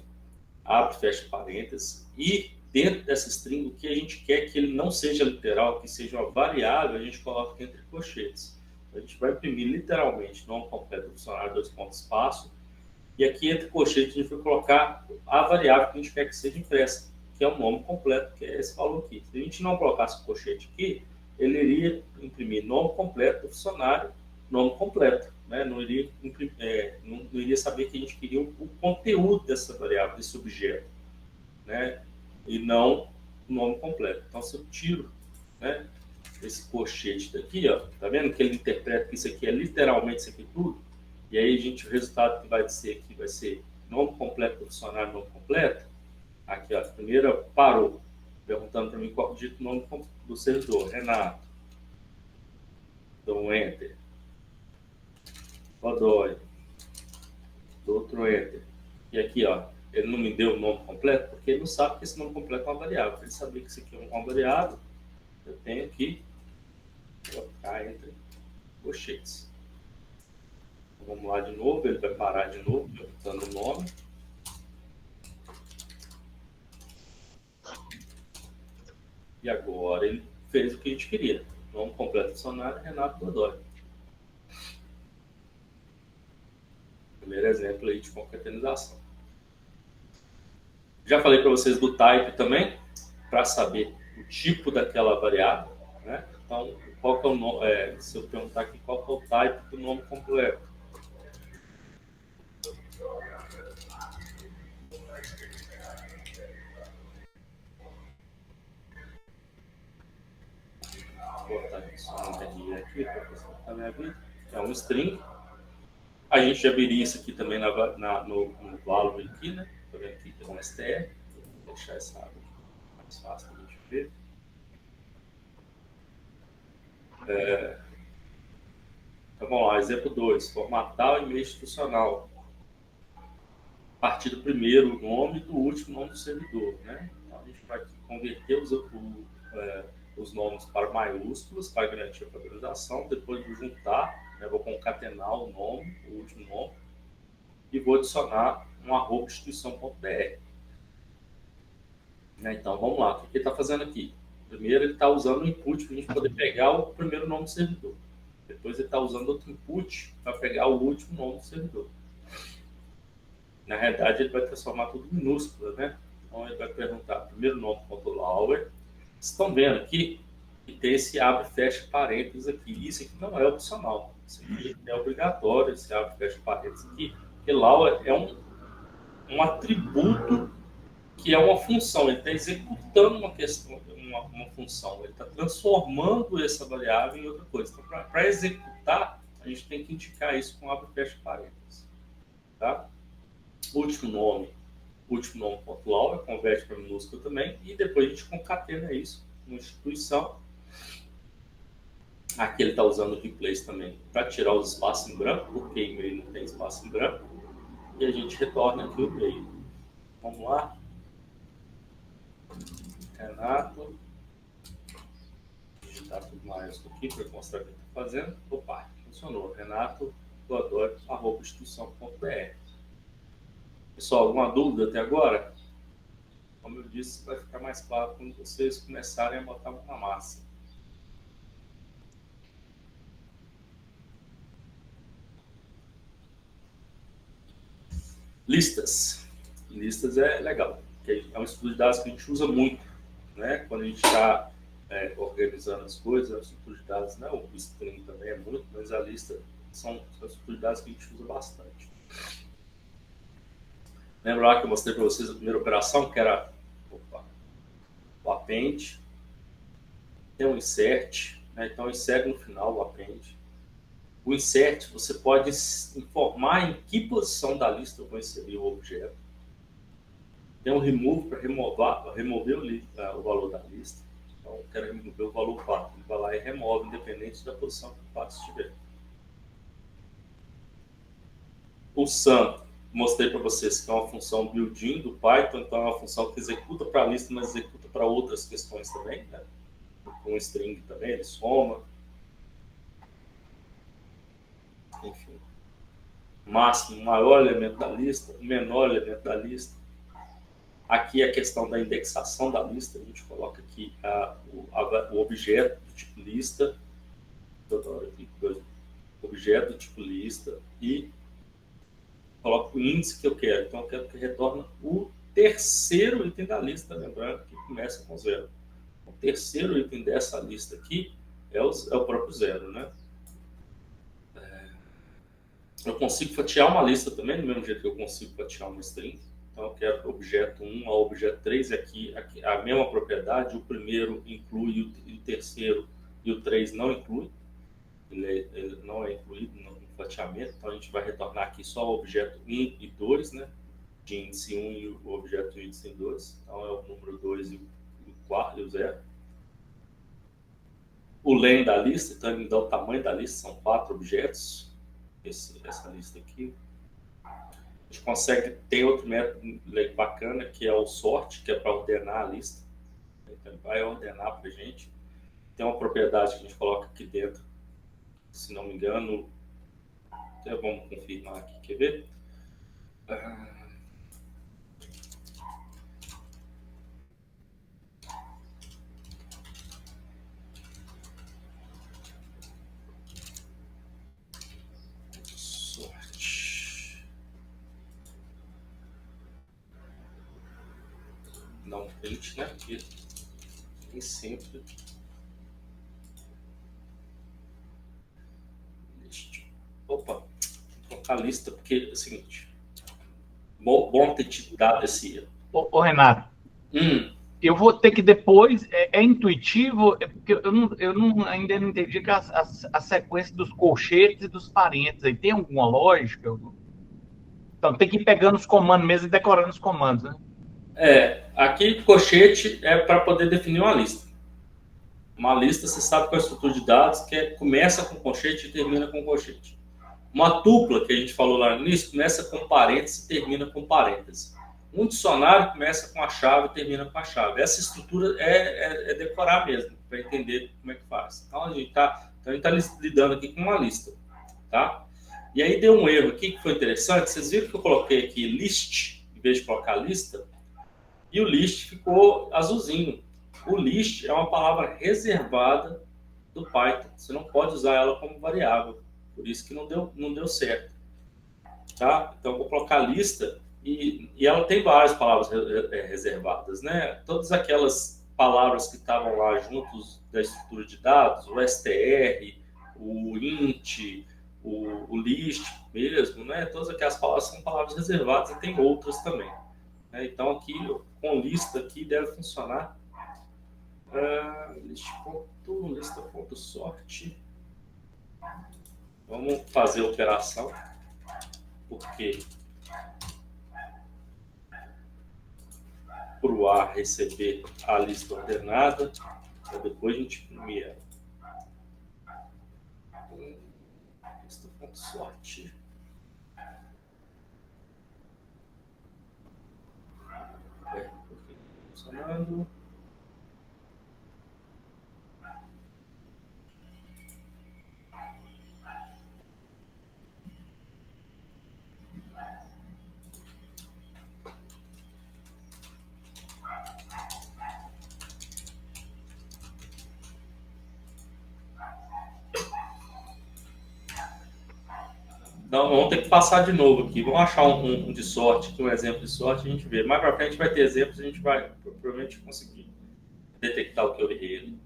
abre e fecha parênteses, e dentro dessa string, o que a gente quer que ele não seja literal, que seja uma variável, a gente coloca entre colchetes. A gente vai imprimir literalmente nome completo do funcionário, 2 pontos, espaço, e aqui entre colchetes a gente vai colocar a variável que a gente quer que seja impressa, que é o nome completo, que é esse valor aqui. Se a gente não colocasse o colchete aqui, ele iria imprimir nome completo do funcionário, nome completo, né? Não iria saber que a gente queria o conteúdo dessa variável, desse objeto, né? E não o nome completo. Então, se eu tiro, né, esse colchete daqui, ó, tá vendo que ele interpreta que isso aqui é literalmente isso aqui tudo? E aí, gente, o resultado que vai ser aqui vai ser nome completo do funcionário, nome completo. Aqui, ó, a primeira parou, perguntando para mim qual dito o nome do servidor, Renato. Dou um Enter. Godoy. Dou outro Enter. E aqui, ó, ele não me deu o nome completo, porque ele não sabe que esse nome completo é uma variável. Para ele saber que isso aqui é uma variável, eu tenho que colocar entre colchetes. Então, vamos lá de novo, ele vai parar de novo, perguntando o nome. E agora ele fez o que a gente queria. Nome completo do funcionário, Renato Godoy. Primeiro exemplo aí de concatenação. Já falei para vocês do type também, para saber o tipo daquela variável, né? Então, qual que é o nome, se eu perguntar aqui qual que é o type do nome completo. Vou botar isso aqui para facilitar a minha vida. É um string. A gente já viria isso aqui também no value aqui, né? Tá vendo aqui que é um str. Vou deixar essa água mais fácil para a gente ver. Então vamos lá, exemplo 2, formatar o e-mail institucional. A partir do primeiro nome e do último nome do servidor, né? Então a gente vai aqui converter os nomes para maiúsculas, para garantir a padronização, depois vou juntar, né? Vou concatenar o nome, o último nome, e vou adicionar um @instituição.br. Né? Então vamos lá, o que ele está fazendo aqui? Primeiro ele está usando o input para a gente poder pegar o primeiro nome do servidor. Depois ele está usando outro input para pegar o último nome do servidor. Na realidade, ele vai transformar tudo em minúscula, né? Então ele vai perguntar primeiro nome.lauer. Vocês estão vendo aqui que tem esse abre e fecha parênteses aqui. Isso aqui não é opcional. Isso aqui é obrigatório, esse abre e fecha parênteses aqui. Porque lauer é um atributo que é uma função. Ele está executando uma questão, uma função. Ele está transformando essa variável em outra coisa. Então, para executar, a gente tem que indicar isso com abre e fecha parênteses. Tá? Último nome.lauer, converte para minúsculo também, e depois a gente concatena isso na instituição. Aqui ele está usando o replace também para tirar os espaços em branco, porque e-mail não tem espaço em branco, e a gente retorna aqui o e-mail. Vamos lá. Renato. Digitar tudo maiúsculo aqui para mostrar o que está fazendo. Opa, funcionou. Renato Godoy@instituição.br. Pessoal, alguma dúvida até agora? Como eu disse, vai ficar mais claro quando vocês começarem a botar a mão na massa. Listas. Listas é legal, porque é um estudo de dados que a gente usa muito, né? Quando a gente está organizando as coisas, é um estudo de dados, né? O string também é muito, mas a lista são estudos de dados que a gente usa bastante. Lembra lá que eu mostrei para vocês a primeira operação, que era o append, tem um insert, né? Então insere no final o append. O insert, você pode informar em que posição da lista eu vou inserir o objeto. Tem um remove para remover o valor da lista. Então eu quero remover o valor 4. Ele vai lá e remove, independente da posição que o 4 estiver. O sum, mostrei para vocês que é uma função built-in do Python, então é uma função que executa para a lista, mas executa para outras questões também, né? Com string também, ele soma. Enfim. Máximo, maior elemento da lista, menor elemento da lista. Aqui a questão da indexação da lista, a gente coloca aqui o objeto do tipo lista, objeto do tipo lista, e coloco o índice que eu quero. Então eu quero que retorne o terceiro item da lista, lembrando que começa com 0. O terceiro item dessa lista aqui é o próprio 0, né? Eu consigo fatiar uma lista também, do mesmo jeito que eu consigo fatiar uma string. Então, eu quero objeto 1 ao objeto 3, aqui a mesma propriedade, o primeiro inclui o terceiro e o 3 não inclui, ele não é incluído no fatiamento, então a gente vai retornar aqui só o objeto 1 e 2, né? De índice 1 e o objeto de índice 2, então é o número 2 e o 4 e o 0. O len da lista, então ele me dá o tamanho da lista, são 4 objetos, essa lista aqui. A gente consegue ter outro método bacana, que é o sort, que é para ordenar a lista. Então ele vai ordenar para a gente. Tem uma propriedade que a gente coloca aqui dentro, se não me engano, até vamos confirmar aqui, quer ver? Não print, né? Porque nem sempre. Opa, vou colocar a lista, porque é o seguinte. Bom ter te dado esse erro.
Ô Renato, eu vou ter que depois. É intuitivo, porque eu ainda não entendi que a sequência dos colchetes e dos parênteses aí tem alguma lógica? Então tem que ir pegando os comandos mesmo e decorando os comandos, né?
Aqui colchete é para poder definir uma lista. Uma lista, você sabe qual é a estrutura de dados, que começa com colchete e termina com colchete. Uma tupla, que a gente falou lá no início, começa com parênteses e termina com parênteses. Um dicionário começa com a chave e termina com a chave. Essa estrutura é decorar mesmo, para entender como é que faz. Então, a gente está lidando aqui com uma lista. Tá? E aí deu um erro aqui que foi interessante. Vocês viram que eu coloquei aqui list, em vez de colocar lista, e o list ficou azulzinho. O list é uma palavra reservada do Python. Você não pode usar ela como variável. Por isso que não deu certo. Tá? Então, eu vou colocar lista e ela tem várias palavras reservadas, né? Todas aquelas palavras que estavam lá juntos da estrutura de dados, o str, o int, o list mesmo, né? Todas aquelas palavras são palavras reservadas e tem outras também. Né? Então, aqui, com lista, aqui deve funcionar. Lista.sort. Vamos fazer a operação, porque para o A receber a lista ordenada, depois a gente imprimir ela. Lista.sort. Funcionando. Então, vamos ter que passar de novo aqui. Vamos achar um de sorte, aqui, um exemplo de sorte, a gente vê. Mais para frente vai ter exemplos, a gente vai provavelmente conseguir detectar o que eu errei ali.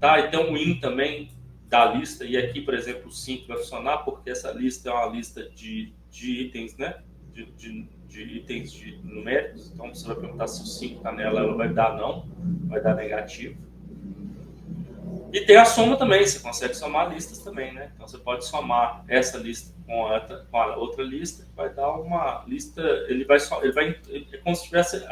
Tá? Então, o in também da lista, e aqui, por exemplo, o 5 vai funcionar, porque essa lista é uma lista de itens, né? De itens numéricos. Então, você vai perguntar se o 5 está nela, ela vai dar não, vai dar negativo. E tem a soma também, você consegue somar listas também, né? Então você pode somar essa lista com a outra lista, vai dar uma lista, ele vai é como se tivesse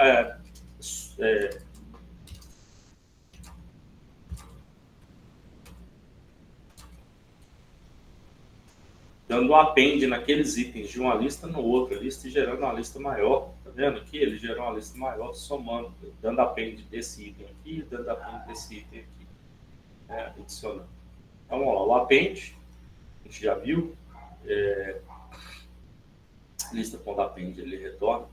dando um append naqueles itens de uma lista no outra lista e gerando uma lista maior. Tá vendo aqui? Ele gerou uma lista maior somando, dando append desse item aqui, dando append desse item aqui. Adicionando. Então, vamos lá, o append, a gente já viu, lista.append, ele retorna,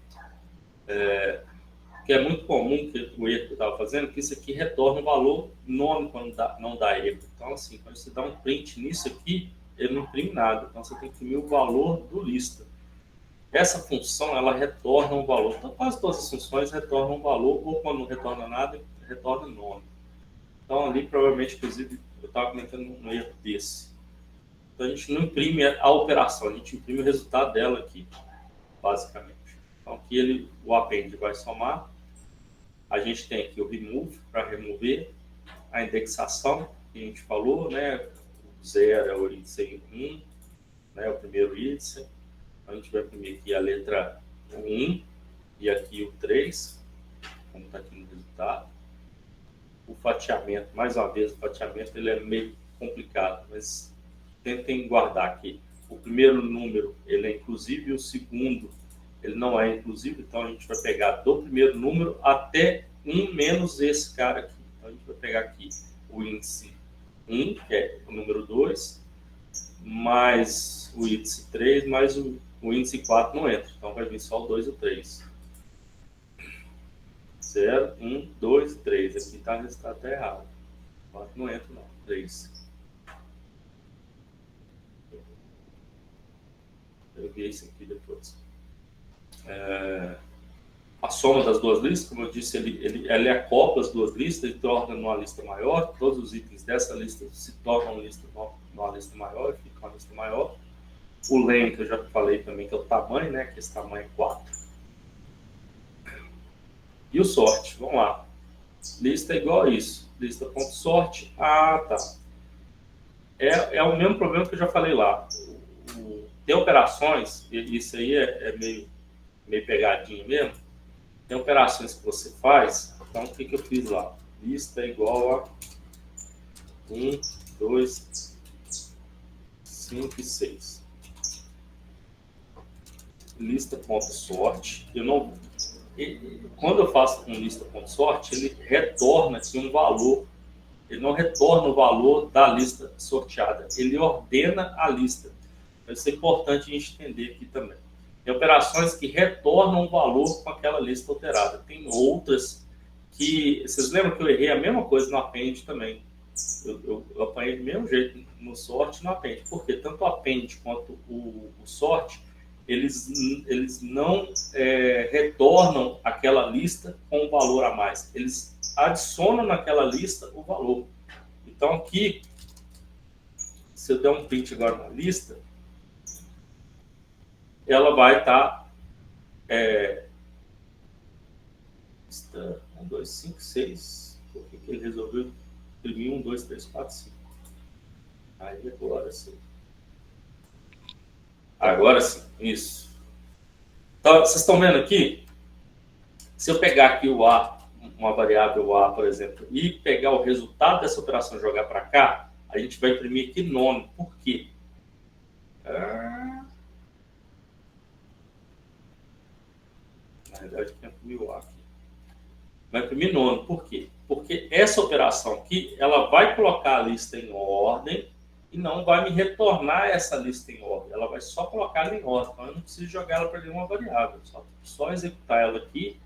que é muito comum que o erro que eu estava fazendo, que isso aqui retorna um valor nome quando não dá erro. Então, assim, quando você dá um print nisso aqui, ele não imprime nada, então você tem que imprimir o valor do lista. Essa função, ela retorna um valor, então quase todas as funções retornam um valor, ou quando não retorna nada, retorna nome. Então, ali, provavelmente, inclusive, eu estava comentando um erro desse. Então, a gente não imprime a operação, a gente imprime o resultado dela aqui, basicamente. Então, aqui o append vai somar. A gente tem aqui o remove, para remover, a indexação, que a gente falou, né? O 0 é o índice 1, né? O primeiro índice. A gente vai imprimir aqui a letra 1 e aqui o 3, como está aqui no resultado. O fatiamento, mais uma vez, o fatiamento ele é meio complicado, mas tentem guardar aqui. O primeiro número ele é inclusivo e o segundo ele não é inclusivo, então a gente vai pegar do primeiro número até 1 menos esse cara aqui. Então a gente vai pegar aqui o índice 1, que é o número 2, mais o índice 3, mais o índice 4 não entra. Então vai vir só o 2 e o 3. 0, 1, 2, 3. Aqui está o resultado até errado. 4 não entra, não. 3. Eu vi isso aqui depois. A soma das duas listas, como eu disse, ele acopla as duas listas e torna numa lista maior. Todos os itens dessa lista se tornam numa lista maior e fica uma lista maior. O len, que eu já falei também, que é o tamanho, né? Que esse tamanho é 4. E o sorte, vamos lá. Lista é igual a isso. Lista.sorte. Ah, tá. É o mesmo problema que eu já falei lá. Tem operações, e isso aí é meio pegadinha mesmo. Tem operações que você faz. Então, o que eu fiz lá? Lista é igual a 1, 2, 5 e 6. Lista.sorte. Quando eu faço com lista.sorte, ele retorna aqui um valor. Ele não retorna o valor da lista sorteada. Ele ordena a lista. Isso é importante a gente entender aqui também. Tem operações que retornam o valor com aquela lista alterada. Tem outras que... Vocês lembram que eu errei a mesma coisa no append também? Eu apanhei do mesmo jeito no sorte e no append. Porque tanto o append quanto o sorte, eles não retornam aquela lista com o valor a mais. Eles adicionam naquela lista o valor. Então aqui, se eu der um print agora na lista, ela vai estar 1, 2, 5, 6. Por que ele resolveu imprimir 1, 2, 3, 4, 5? Aí agora sim. Agora sim, isso. Então, vocês estão vendo aqui? Se eu pegar aqui o A, uma variável A, por exemplo, e pegar o resultado dessa operação e jogar para cá, a gente vai imprimir aqui nono. Por quê? Na verdade, tem que imprimir o A aqui. Vai imprimir nono. Por quê? Porque essa operação aqui, ela vai colocar a lista em ordem e não vai me retornar essa lista em ordem. Ela vai só colocar ela em ordem. Então, eu não preciso jogar ela para nenhuma variável. Só executar ela aqui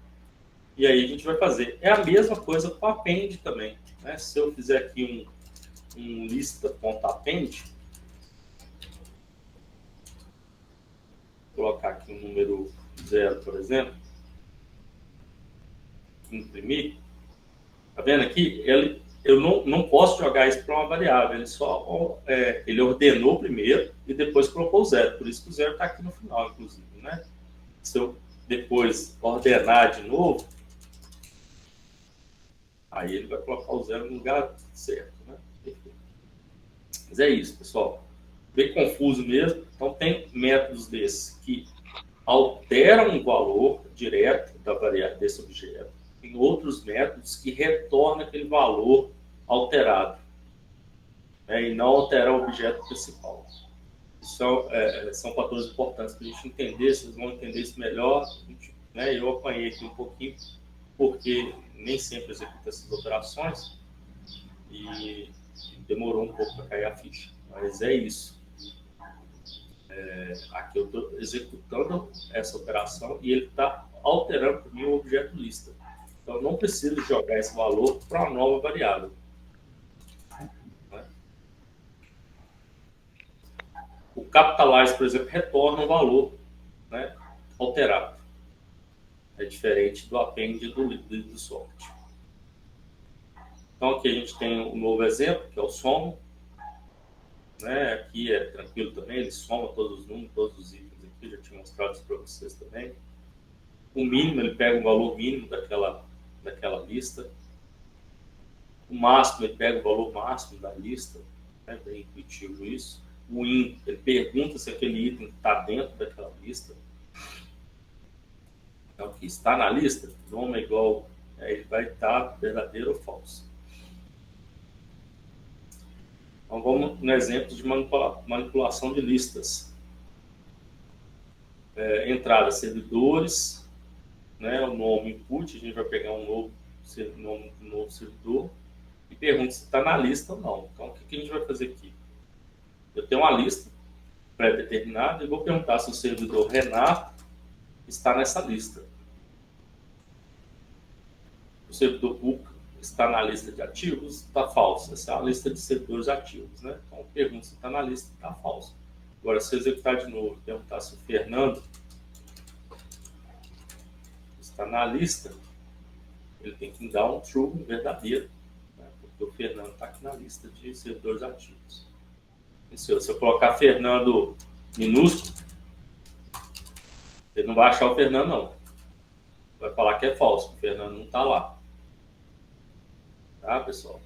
e aí a gente vai fazer. É a mesma coisa com o append também. Né? Se eu fizer aqui um lista.append, colocar aqui um número 0, por exemplo, imprimir, tá vendo aqui? Eu não posso jogar isso para uma variável, ele ordenou primeiro e depois colocou o 0, por isso que o 0 está aqui no final, inclusive, né? Se eu depois ordenar de novo, aí ele vai colocar o 0 no lugar certo, né? Mas é isso, pessoal. Bem confuso mesmo. Então, tem métodos desses que alteram o valor direto da variável desse objeto. Tem outros métodos que retornam aquele valor alterado, né, e não alterar o objeto principal. São fatores importantes para a gente entender. Vocês vão entender isso melhor. Né, eu apanhei aqui um pouquinho, porque nem sempre executo essas operações e demorou um pouco para cair a ficha. Mas é isso. Aqui eu estou executando essa operação e ele está alterando para mim o objeto lista. Então, eu não preciso jogar esse valor para uma nova variável. Né? O capitalize, por exemplo, retorna um valor, né, alterado. É diferente do append e do sort. Então, aqui a gente tem um novo exemplo, que é o soma. Né? Aqui é tranquilo também, ele soma todos os números, todos os itens aqui, já tinha mostrado isso para vocês também. O mínimo, ele pega o valor mínimo daquela lista. O máximo, ele pega o valor máximo da lista, é bem intuitivo isso. O in, ele pergunta se aquele item está dentro daquela lista. Então, que está na lista, nome é igual, ele vai estar verdadeiro ou falso. Então, vamos no exemplo de manipulação de listas. Entrada, servidores, né, o nome input, a gente vai pegar um novo servidor e pergunta se está na lista ou não. Então, o que a gente vai fazer aqui? Eu tenho uma lista pré-determinada e vou perguntar se o servidor Renato está nessa lista. O servidor público está na lista de ativos? Está falso. Essa é a lista de servidores ativos, né? Então, eu pergunto se está na lista, está falso. Agora, se eu executar de novo, perguntar se o Fernando está na lista, ele tem que me dar um true, um verdadeiro, né? Porque o Fernando está aqui na lista de servidores ativos. E se eu colocar Fernando minúsculo, ele não vai achar o Fernando, não. Vai falar que é falso, que o Fernando não está lá. Tá, pessoal?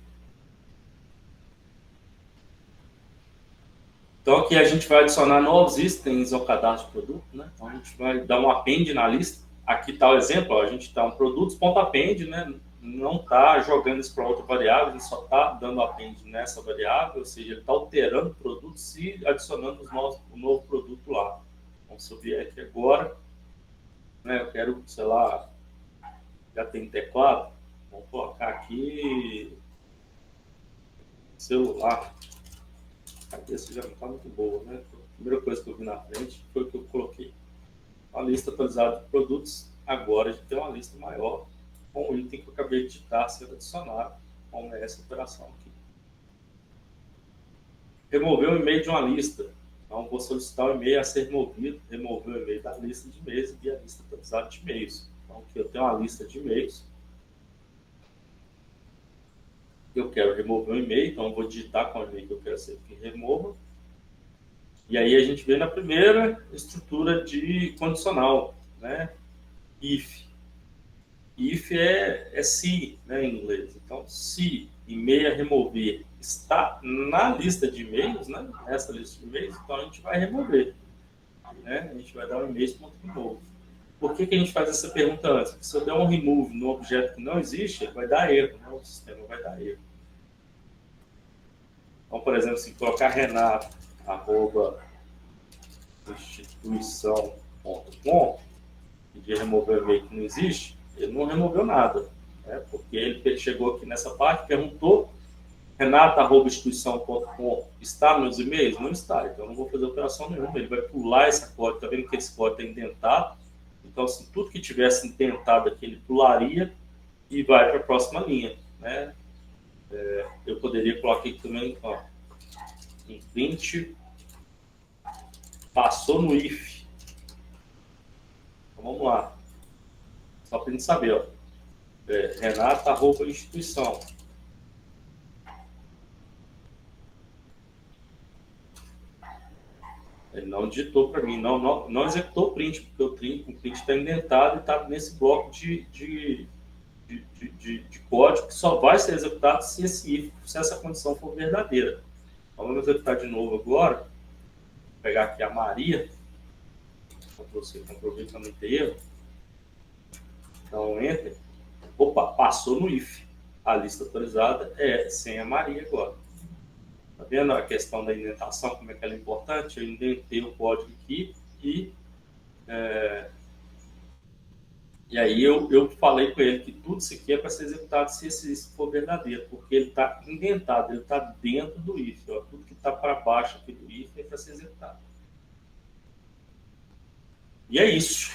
Então, aqui a gente vai adicionar novos itens ao cadastro de produto, né? Então, a gente vai dar um append na lista. Aqui está o exemplo, ó, a gente está um produtos.append, né? Não está jogando isso para outra variável, a gente só está dando append nessa variável, ou seja, ele está alterando o produto e adicionando o novo produto lá. Então, se eu vier aqui agora, né, eu quero, sei lá, já tem teclado, vamos colocar aqui celular. A cabeça já não está muito boa, né? A primeira coisa que eu vi na frente foi o que eu coloquei. A lista atualizada de produtos, agora a gente tem uma lista maior com o item que eu acabei de digitar sendo adicionado, como é essa operação aqui. Remover o e-mail de uma lista. Então, vou solicitar o e-mail a ser removido, remover o e-mail da lista de e-mails e a lista atualizada de e-mails. Então, aqui eu tenho uma lista de e-mails. Eu quero remover um e-mail, então eu vou digitar qual e-mail que eu quero ser que remova. E aí a gente vem na primeira estrutura de condicional, né? If. If é se, né, em inglês. Então, se e-mail a remover está na lista de e-mails, né? Nessa lista de e-mails, então a gente vai remover. Né? A gente vai dar um e-mail ponto remove. Por que a gente faz essa pergunta antes? Porque se eu der um remove no objeto que não existe, vai dar erro, né? O sistema vai dar erro. Então, por exemplo, se colocar Renato, @instituição.com, e de remover o e-mail que não existe, ele não removeu nada, né? Porque ele chegou aqui nessa parte, perguntou, Renato@instituição.com está nos meus e-mails? Não está, então eu não vou fazer operação nenhuma. Ele vai pular esse código, está vendo que esse código está indentado? Então, se tudo que tivesse indentado aqui, ele pularia e vai para a próxima linha, né? Eu poderia colocar aqui também, ó, em print, passou no if. Então, vamos lá. Só para a gente saber, ó. Renata@instituição. Ele não digitou para mim, não executou o print, porque o print está indentado e está nesse bloco de código que só vai ser executado se essa condição for verdadeira. Então, vamos executar de novo agora. Vou pegar aqui a Maria. Ctrl+C, Ctrl+V para não ter erro. Então, Enter. Opa, passou no if. A lista atualizada é sem a Maria agora. Tá vendo a questão da indentação, como é que ela é importante? Eu indentei o código aqui e aí eu falei com ele que tudo isso aqui é para ser executado se isso for verdadeiro, porque ele está indentado, ele está dentro do if. Ó, tudo que está para baixo aqui do if é para ser executado. E é isso.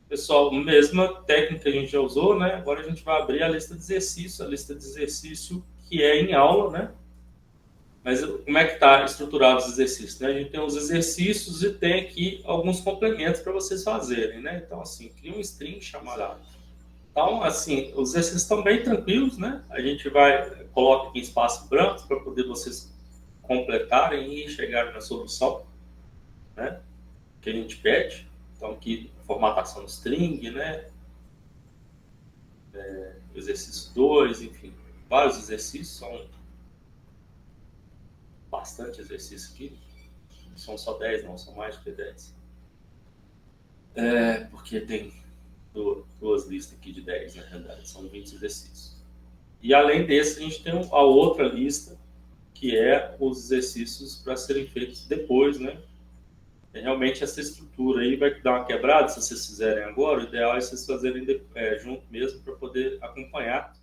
Pessoal, mesma técnica que a gente já usou, né? Agora a gente vai abrir a lista de exercício que é em aula, né? Mas como é que está estruturado os exercícios? Né? A gente tem os exercícios e tem aqui alguns complementos para vocês fazerem, né? Então, assim, cria um string chamado. Então, assim, os exercícios estão bem tranquilos, né? A gente coloca aqui espaço branco para poder vocês completarem e chegarem na solução, né? Que a gente pede. Então, aqui, formatação string, né? exercício 2, enfim, vários exercícios, são bastante exercício aqui, não são só 10, não, são mais do que 10. Porque tem duas listas aqui de 10, na realidade, são 20 exercícios. E além desse, a gente tem a outra lista, que é os exercícios para serem feitos depois, né? Realmente essa estrutura aí vai dar uma quebrada se vocês fizerem agora. O ideal é vocês fazerem junto mesmo para poder acompanhar